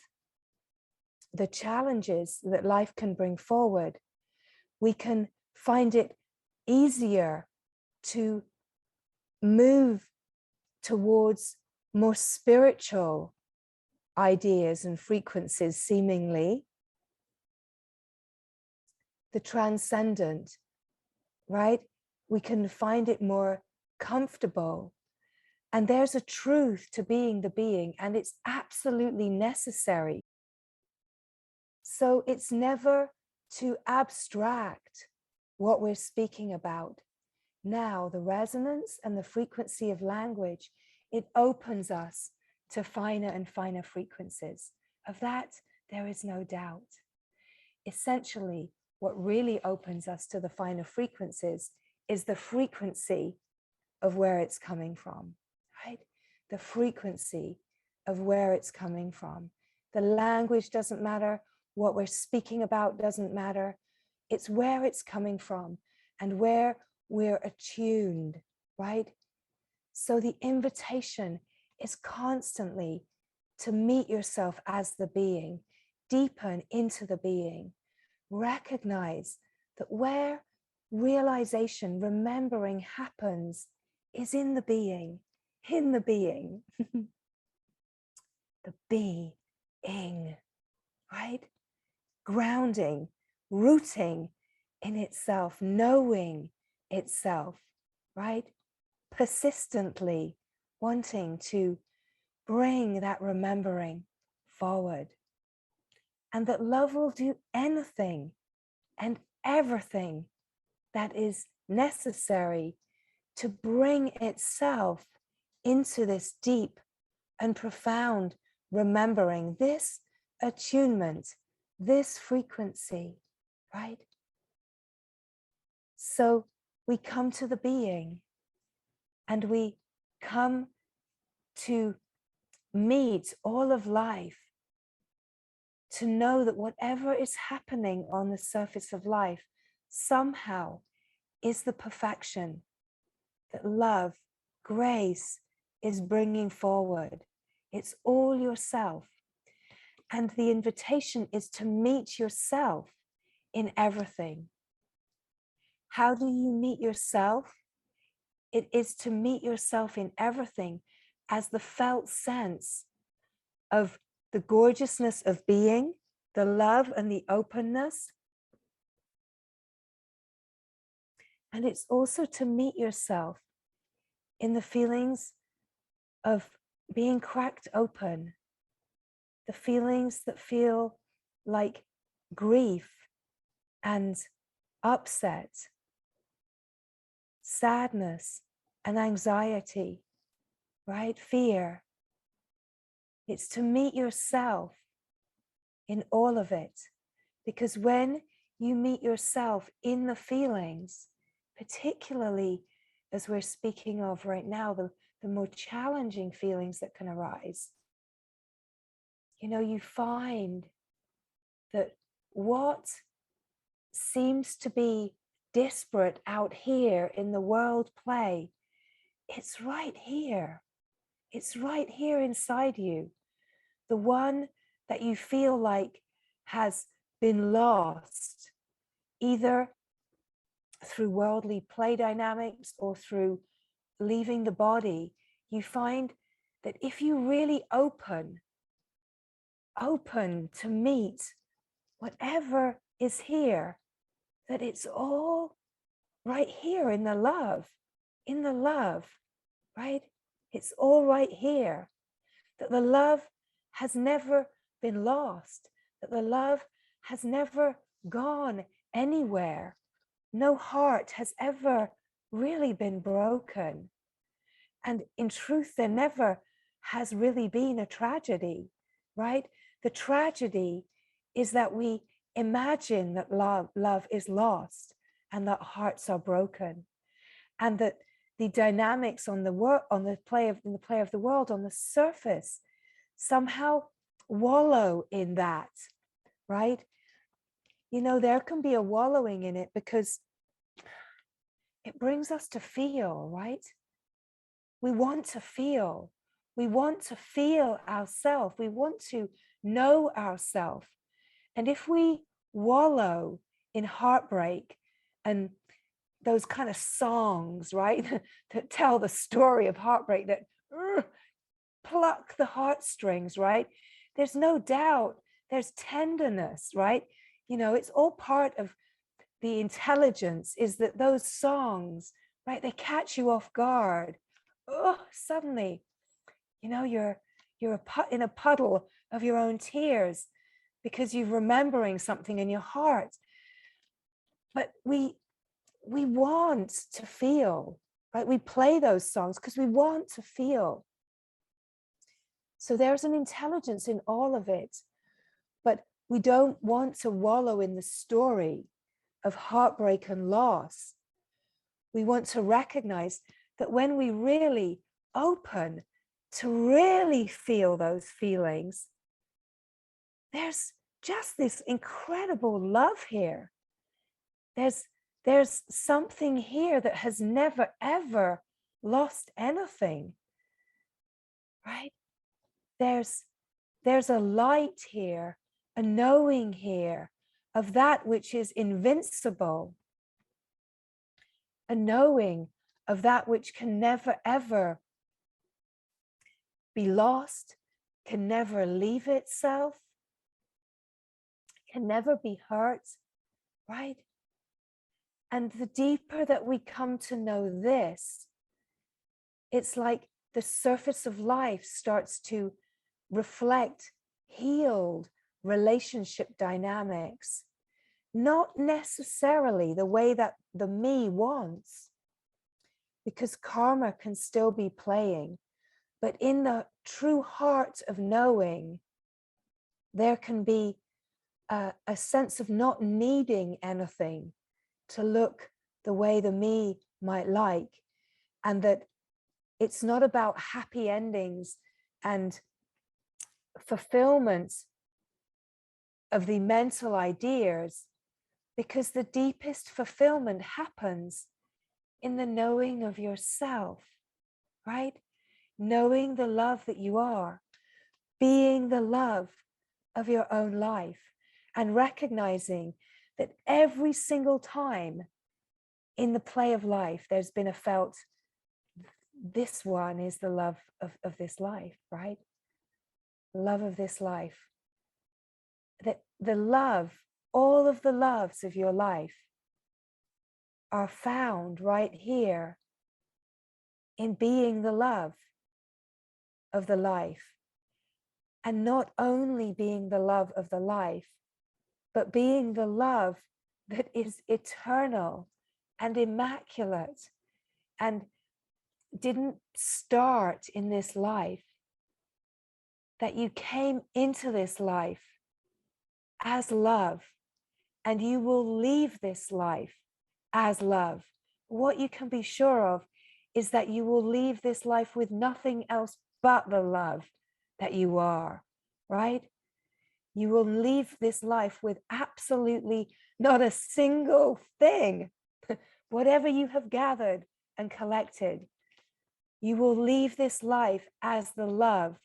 the challenges that life can bring forward. We can find it easier to move towards more spiritual ideas and frequencies, seemingly the transcendent, right? We can find it more comfortable. And there's a truth to being the being, and it's absolutely necessary. So it's never to abstract what we're speaking about. Now, the resonance and the frequency of language, it opens us to finer and finer frequencies. Of that, there is no doubt. Essentially, what really opens us to the finer frequencies is the frequency of where it's coming from, right? The frequency of where it's coming from. The language doesn't matter. What we're speaking about doesn't matter. It's where it's coming from and where we're attuned, right? So the invitation is constantly to meet yourself as the being, deepen into the being, recognize that where realization, remembering happens is in the being, the being, right? Grounding, rooting in itself, knowing itself, right? persistently wanting to bring that remembering forward. And that love will do anything and everything that is necessary to bring itself into this deep and profound remembering, this attunement, this frequency, right? So we come to the being and we come to meet all of life, to know that whatever is happening on the surface of life somehow is the perfection that love, grace is bringing forward. It's all yourself. And the invitation is to meet yourself in everything. How do you meet yourself? It is to meet yourself in everything as the felt sense of the gorgeousness of being, the love and the openness. And it's also to meet yourself in the feelings of being cracked open, the feelings that feel like grief and upset, sadness and anxiety, right? Fear. It's to meet yourself in all of it. Because when you meet yourself in the feelings, particularly as we're speaking of right now, the more challenging feelings that can arise, you find that what seems to be disparate out here in the world play, it's right here. It's right here inside you. The one that you feel like has been lost, either through worldly play dynamics or through leaving the body, you find that if you really open to meet whatever is here, that it's all right here in the love, right? It's all right here, that the love has never been lost, that the love has never gone anywhere. No heart has ever really been broken. And in truth, there never has really been a tragedy, right? The tragedy is that we imagine that love is lost and that hearts are broken, and that the dynamics on in the play of the world on the surface somehow wallow in that, right? There can be a wallowing in it because it brings us to feel, right? We want to feel. We want to feel ourselves. We want to know ourselves. And if we wallow in heartbreak and those kind of songs, right, that tell the story of heartbreak, that pluck the heartstrings, right? There's no doubt there's tenderness, right? It's all part of the intelligence, is that those songs, right, they catch you off guard. Oh, suddenly, you're in a puddle of your own tears because you're remembering something in your heart. But we want to feel, right? We play those songs because we want to feel. So there's an intelligence in all of it, but we don't want to wallow in the story of heartbreak and loss. We want to recognize that when we really open to really feel those feelings, there's just this incredible love here. There's something here that has never, ever lost anything, right? There's a light here, a knowing here of that which is invincible, a knowing of that which can never, ever be lost, can never leave itself, can never be hurt, right? And the deeper that we come to know this, it's like the surface of life starts to reflect healed relationship dynamics, not necessarily the way that the me wants, because karma can still be playing, but in the true heart of knowing, there can be a sense of not needing anything to look the way the me might like, and that it's not about happy endings and fulfillment of the mental ideas, because the deepest fulfillment happens in the knowing of yourself, right? Knowing the love that you are, being the love of your own life, and recognizing that every single time in the play of life, there's been a felt, this one is the love of this life, right? Love of this life. That the love, all of the loves of your life are found right here in being the love of the life. And not only being the love of the life, but being the love that is eternal and immaculate and didn't start in this life, that you came into this life as love, and you will leave this life as love. What you can be sure of is that you will leave this life with nothing else but the love that you are, right? You will leave this life with absolutely not a single thing. Whatever you have gathered and collected, you will leave this life as the love.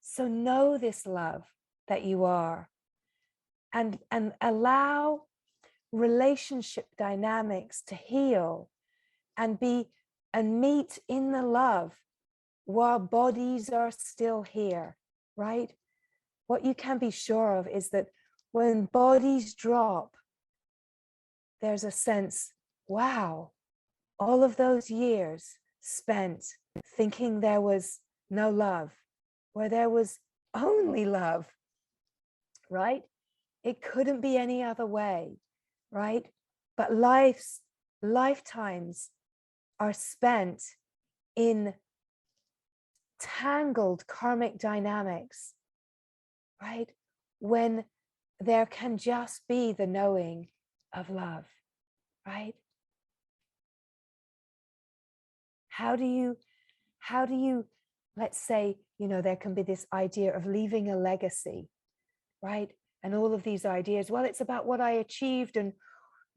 So know this love that you are, and allow relationship dynamics to heal and meet in the love while bodies are still here, right? What you can be sure of is that when bodies drop, there's a sense, wow, all of those years spent thinking there was no love, where there was only love, right? It couldn't be any other way, right? But lifetimes are spent in tangled karmic dynamics, right? When there can just be the knowing of love, right? How do you, let's say, there can be this idea of leaving a legacy, right? And all of these ideas, well, it's about what I achieved and,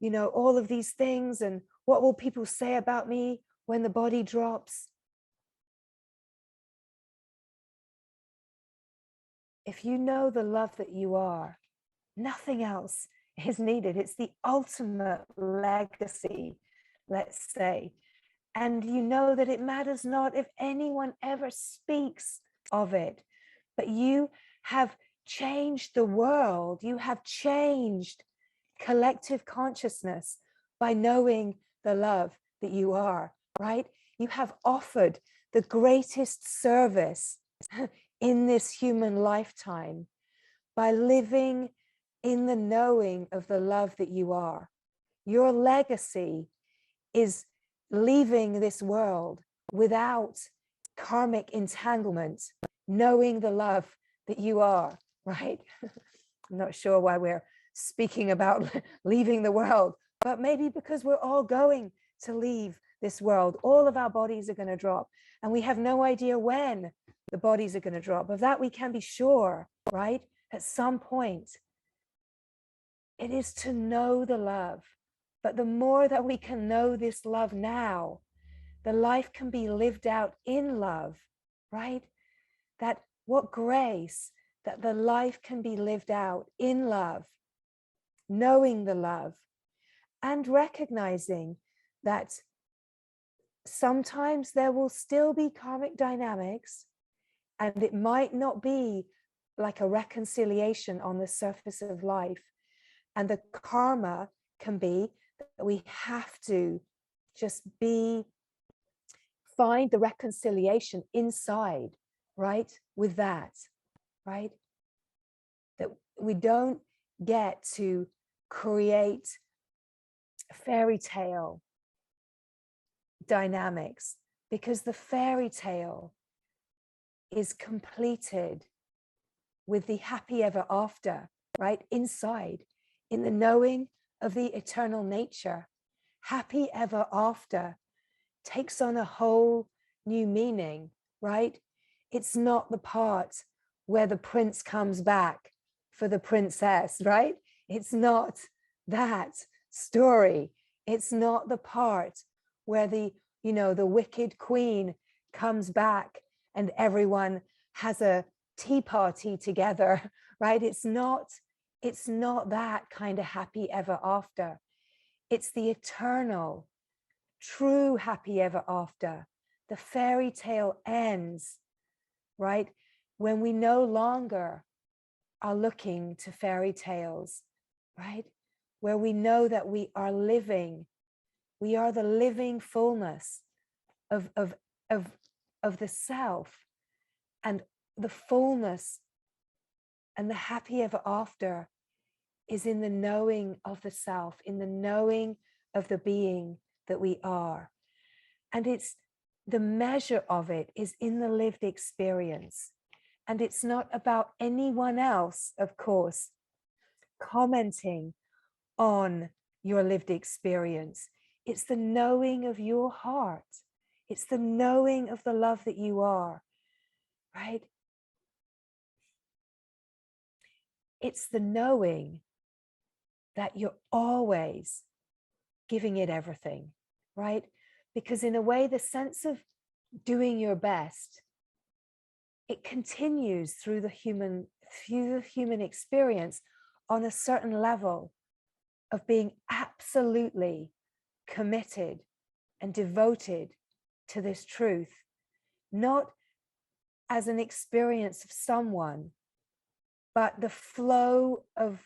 all of these things, and what will people say about me when the body drops? If you know the love that you are, nothing else is needed. It's the ultimate legacy, let's say. And you know that it matters not if anyone ever speaks of it, but you have changed the world. You have changed collective consciousness by knowing the love that you are, right? You have offered the greatest service in this human lifetime by living in the knowing of the love that you are. Your legacy is leaving this world without karmic entanglement, knowing the love that you are, right? I'm not sure why we're speaking about leaving the world, but maybe because we're all going to leave this world. All of our bodies are going to drop, and we have no idea when the bodies are going to drop. Of that we can be sure, right? At some point. It is to know the love. But the more that we can know this love now, the life can be lived out in love, right? That what grace that the life can be lived out in love, knowing the love, and recognizing that sometimes there will still be karmic dynamics, and it might not be like a reconciliation on the surface of life. And the karma can be that we have to just be find the reconciliation inside, right? With that, right? That we don't get to create fairy tale dynamics, because the fairy tale is completed with the happy ever after, right? Inside, in the knowing of the eternal nature. Happy ever after takes on a whole new meaning, right? It's not the part where the prince comes back for the princess, right? It's not that story. It's not the part where the wicked queen comes back and everyone has a tea party together, right? It's not that kind of happy ever after. It's the eternal, true happy ever after. The fairy tale ends, right? When we no longer are looking to fairy tales, right? Where we know that we are the living fullness of the self, and the fullness and the happy ever after is in the knowing of the self, in the knowing of the being that we are. And it's the measure of it is in the lived experience. And it's not about anyone else, of course, commenting on your lived experience. It's the knowing of your heart. It's the knowing of the love that you are, right? It's the knowing that you're always giving it everything, right? Because in a way, the sense of doing your best, it continues through the human experience on a certain level of being absolutely committed and devoted to this truth, not as an experience of someone, but the flow of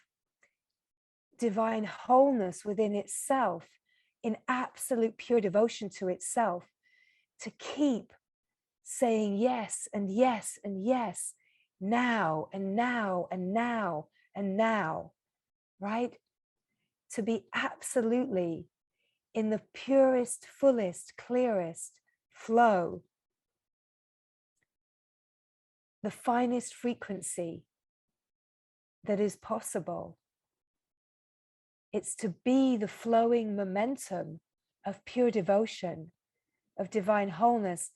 divine wholeness within itself, in absolute pure devotion to itself, to keep saying yes and yes and yes, now and now and now and now, right? To be absolutely in the purest, fullest, clearest flow, the finest frequency that is possible. It's to be the flowing momentum of pure devotion, of divine wholeness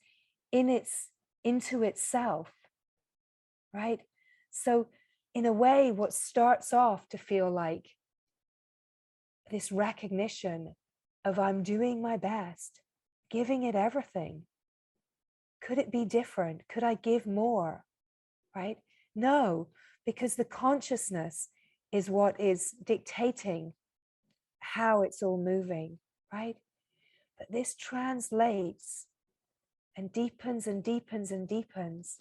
into itself, right? So in a way, what starts off to feel like this recognition of I'm doing my best, giving it everything. Could it be different? Could I give more, right? No, because the consciousness is what is dictating how it's all moving, right? But this translates and deepens and deepens and deepens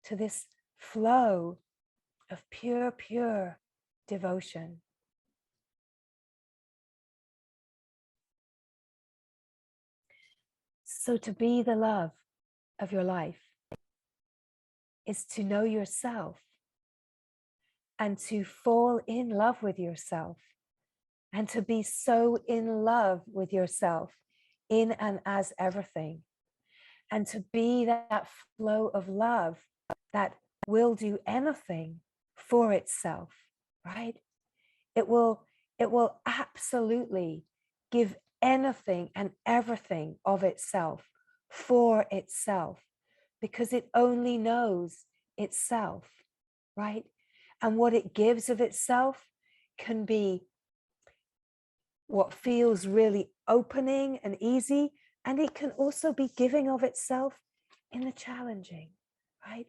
to this flow of pure, pure devotion. So to be the love of your life is to know yourself and to fall in love with yourself, and to be so in love with yourself in and as everything, and to be that flow of love that will do anything for itself, right? It will absolutely give anything and everything of itself for itself, because it only knows itself, right? And what it gives of itself can be what feels really opening and easy, and it can also be giving of itself in the challenging, right?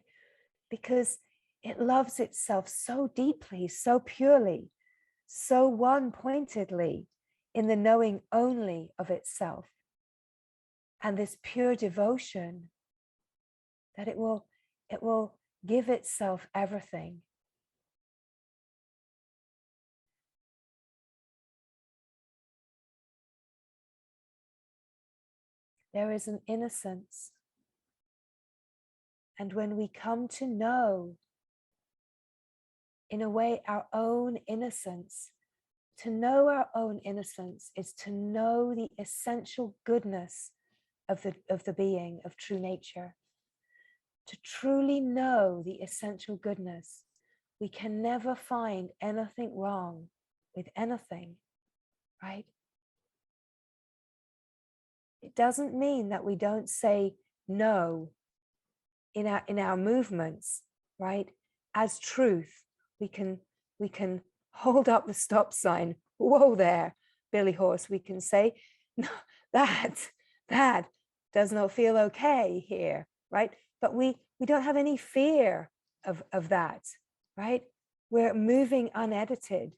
Because it loves itself so deeply, so purely, so one-pointedly in the knowing only of itself, and this pure devotion that it will give itself everything. There is an innocence. And when we come to know, in a way, our own innocence, to know our own innocence is to know the essential goodness of the being, of true nature. To truly know the essential goodness, we can never find anything wrong with anything, right? It doesn't mean that we don't say no in our movements, right? As truth, we can hold up the stop sign. Whoa there, Billy Horse. We can say, no, that does not feel okay here, right? But we don't have any fear of that, right? We're moving unedited,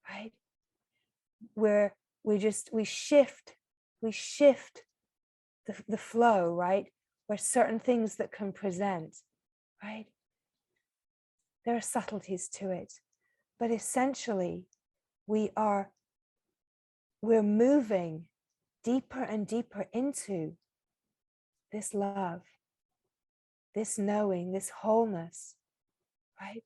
right? We shift the flow, right? Where certain things that can present, right? There are subtleties to it, but essentially we're moving deeper and deeper into this love, this knowing, this wholeness, right?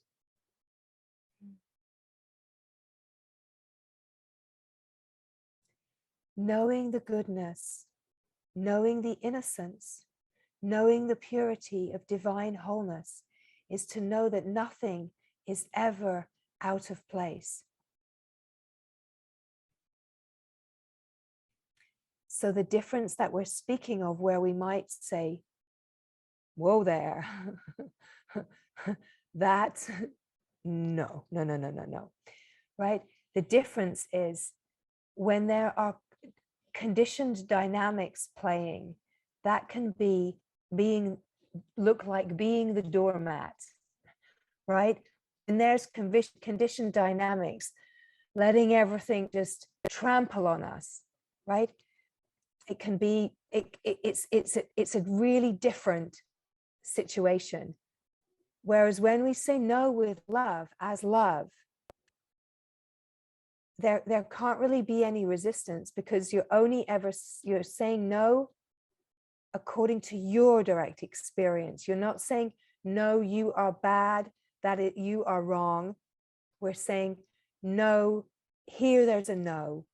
Knowing the goodness, knowing the innocence, knowing the purity of divine wholeness is to know that nothing is ever out of place. So the difference that we're speaking of, where we might say, whoa there, that, no, right? The difference is when there are conditioned dynamics playing, that can be look like being the doormat, right? And there's conditioned dynamics, letting everything just trample on us, right? It can be, it's a really different situation. Whereas when we say no with love, as love, there can't really be any resistance, because you're saying no according to your direct experience. You're not saying, no, you are bad, you are wrong. We're saying, no, here there's a no.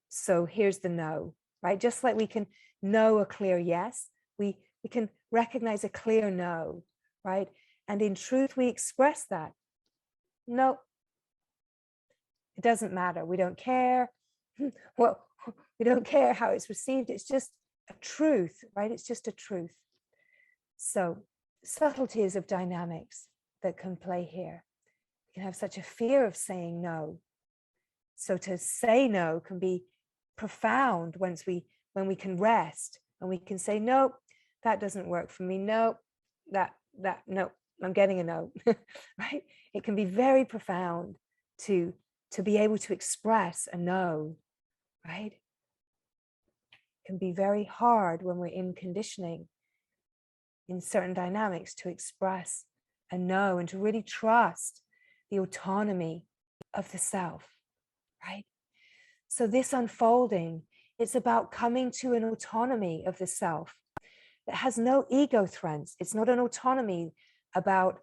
So here's the no, right? Just like we can know a clear yes, we can recognize a clear no, right? And in truth, we express that. No, it doesn't matter. We don't care. Well, we don't care how it's received. It's just a truth, right? It's just a truth. So subtleties of dynamics that can play here. We can have such a fear of saying no. So to say no can be profound when we can rest and we can say, no, that doesn't work for me. No, no, I'm getting a no, right? It can be very profound to be able to express a no, right? It can be very hard when we're in conditioning, in certain dynamics, to express a no and to really trust the autonomy of the self, right? So this unfolding, it's about coming to an autonomy of the self that has no ego threats. It's not an autonomy about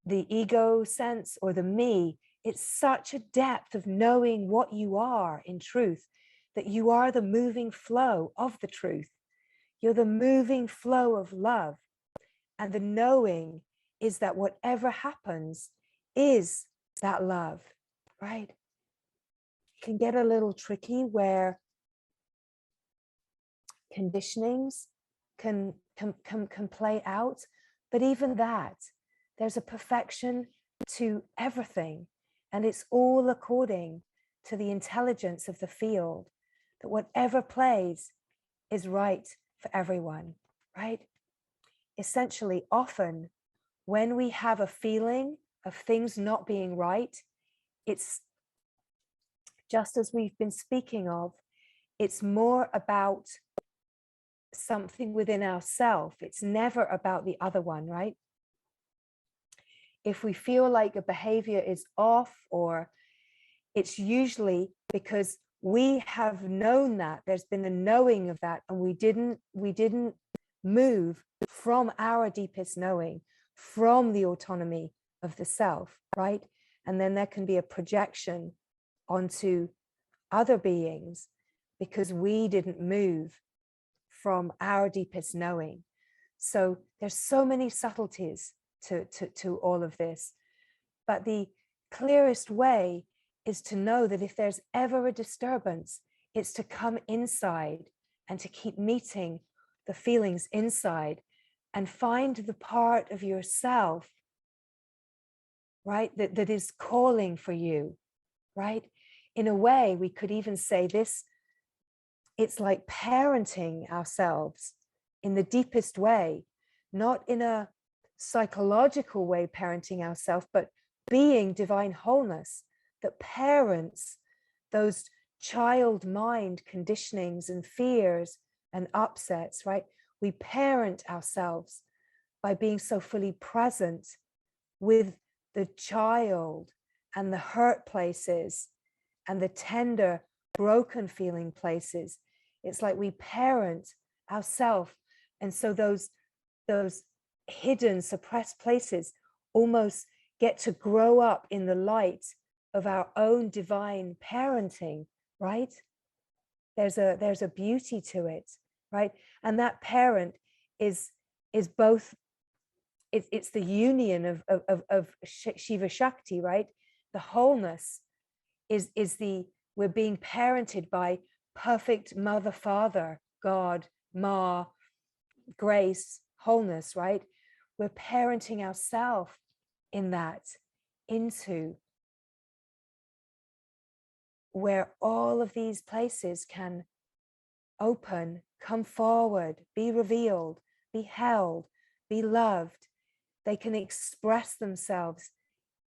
the ego sense or the me. It's such a depth of knowing what you are in truth, that you are the moving flow of the truth. You're the moving flow of love. And the knowing is that whatever happens is that love, right? It can get a little tricky where conditionings can play out, but even that, there's a perfection to everything, and it's all according to the intelligence of the field, that whatever plays is right for everyone, right? Essentially, often when we have a feeling of things not being right, it's just as we've been speaking of, it's more about something within ourselves. It's never about the other one, right? If we feel like a behavior is off, or it's usually because we have known that there's been a knowing of that, and we didn't move from our deepest knowing, from the autonomy of the self, right? And then there can be a projection onto other beings because we didn't move from our deepest knowing. So there's so many subtleties to all of this, but the clearest way is to know that if there's ever a disturbance, it's to come inside and to keep meeting the feelings inside and find the part of yourself, right, that is calling for you, right? In a way, we could even say this, it's like parenting ourselves in the deepest way, not in a psychological way parenting ourselves, but being divine wholeness that parents those child mind conditionings and fears and upsets, right? We parent ourselves by being so fully present with the child and the hurt places and the tender, broken feeling places. It's like we parent ourselves. And so those hidden, suppressed places almost get to grow up in the light of our own divine parenting, right? There's a beauty to it, right? And that parent is both, it's the union of Shiva Shakti, right? The wholeness is we're being parented by perfect mother, father, God, Ma, grace, wholeness, right? We're parenting ourselves in that into where all of these places can open, come forward, be revealed, be held, be loved. They can express themselves.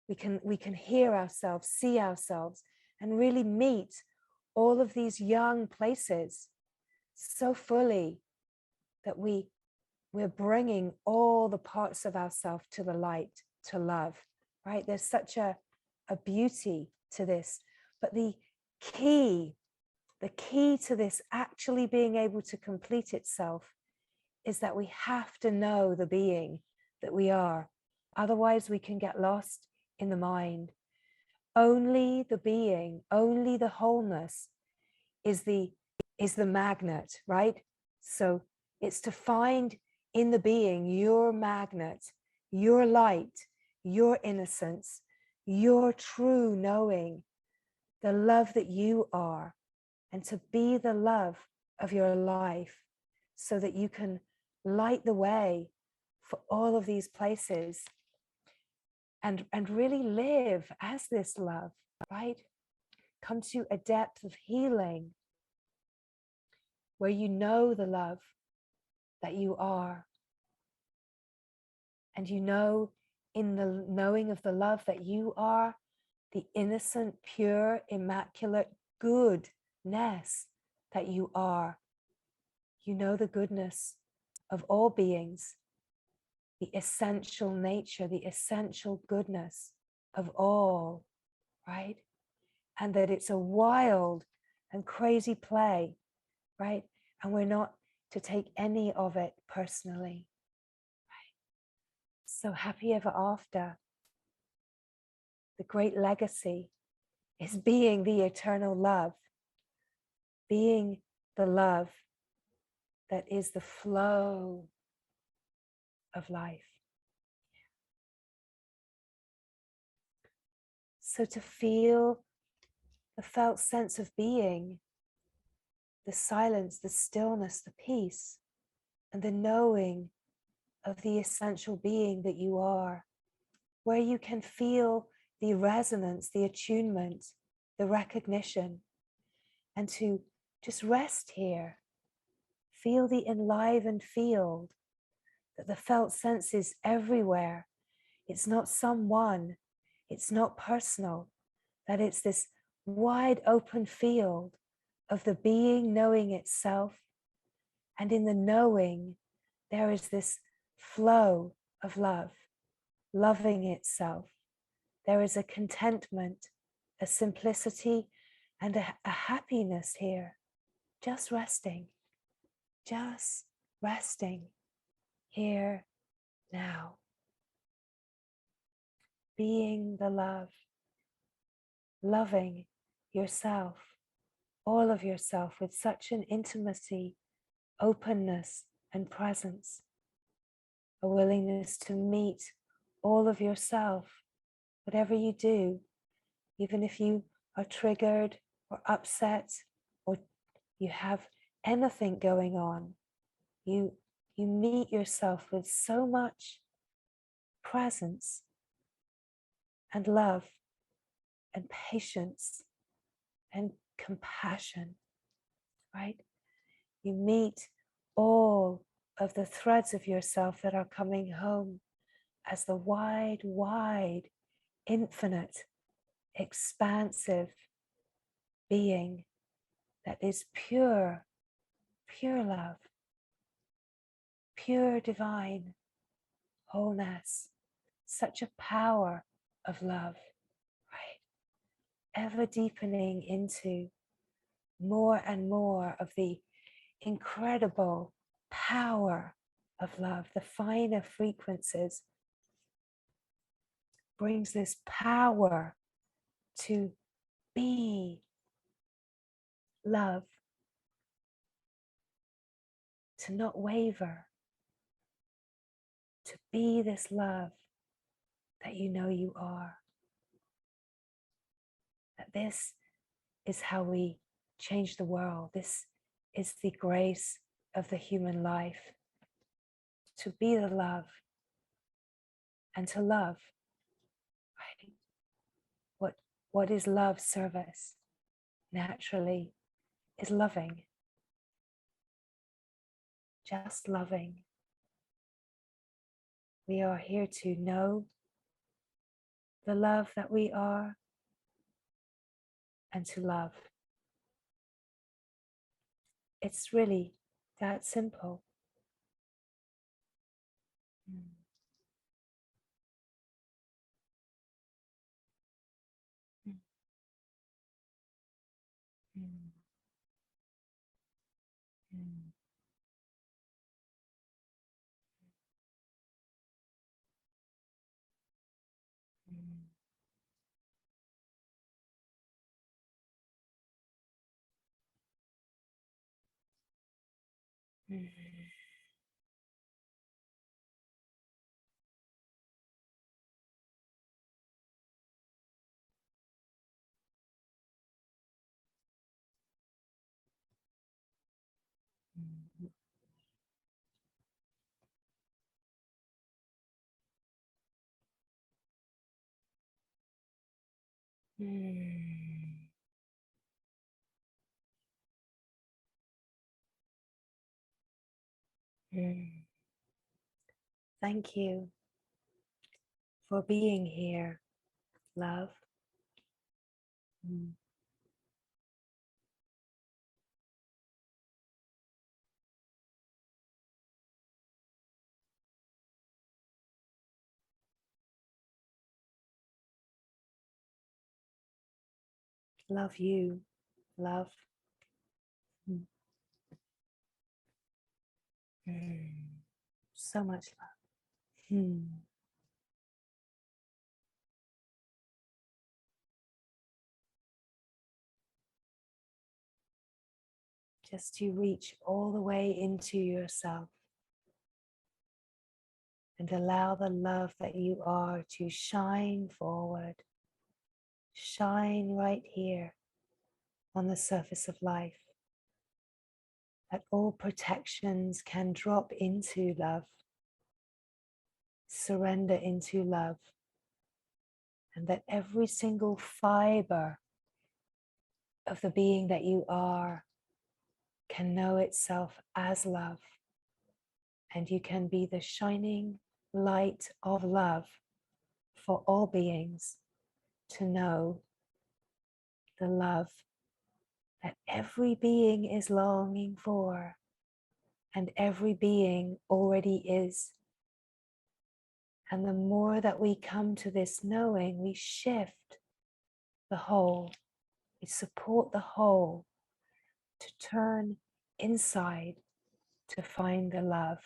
We can hear ourselves, see ourselves, and really meet all of these young places so fully that we're bringing all the parts of ourselves to the light, to love, right? There's such a beauty to this. But the key to this actually being able to complete itself is that we have to know the being that we are. Otherwise, we can get lost in the mind. Only the being, only the wholeness is the magnet, right? So it's to find in the being your magnet, your light, your innocence, your true knowing, the love that you are, and to be the love of your life so that you can light the way for all of these places and really live as this love, right? Come to a depth of healing where you know the love that you are. And you know, in the knowing of the love that you are, the innocent, pure, immaculate goodness that you are. You know the goodness of all beings, the essential nature, the essential goodness of all, right? And that it's a wild and crazy play, right? And we're not to take any of it personally, right? So happy ever after. The great legacy is being the eternal love, being the love that is the flow of life. So to feel the felt sense of being, the silence, the stillness, the peace, and the knowing of the essential being that you are, where you can feel the resonance, the attunement, the recognition, and to just rest here. Feel the enlivened field, that the felt sense is everywhere. It's not someone, it's not personal, that it's this wide open field of the being knowing itself. And in the knowing, there is this flow of love, loving itself. There is a contentment, a simplicity, and a happiness here, just resting here now, being the love, loving yourself, all of yourself, with such an intimacy, openness, and presence, a willingness to meet all of yourself, whatever you do, even if you are triggered or upset or you have anything going on, you meet yourself with so much presence and love and patience and compassion, right? You meet all of the threads of yourself that are coming home as the wide, wide, infinite, expansive being that is pure, pure love, pure divine wholeness, such a power of love, right? Ever deepening into more and more of the incredible power of love. The finer frequencies brings this power to be love, to not waver, to be this love that you know you are. That this is how we change the world. This is the grace of the human life, to be the love and to love. Right? What is love? Service naturally is loving, just loving. We are here to know the love that we are and to love. It's really that simple. Mm. Mm. Mm. Mm. Mm. Mm. Mm. Mm. Mm. Thank you for being here, love. Mm. Love you, love. Mm. Mm. So much love. Mm. Just to reach all the way into yourself and allow the love that you are to shine forward, shine right here on the surface of life, that all protections can drop into love, surrender into love, and that every single fiber of the being that you are can know itself as love, and you can be the shining light of love for all beings to know the love that every being is longing for and every being already is. And the more that we come to this knowing, we shift the whole. We support the whole to turn inside to find the love.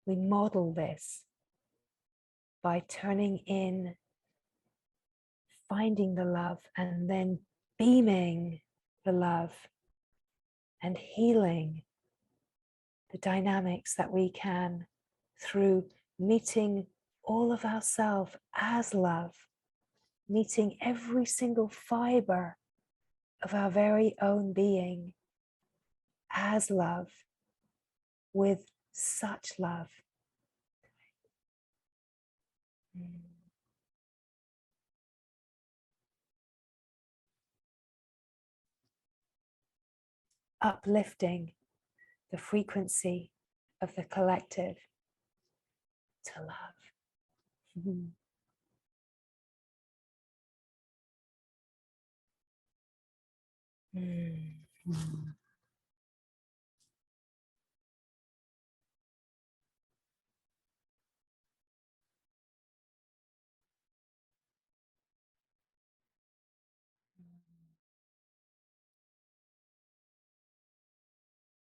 We model this by turning in, finding the love, and then beaming the love and healing the dynamics that we can through meeting all of ourselves as love, meeting every single fiber of our very own being as love, with such love. Uplifting the frequency of the collective to love.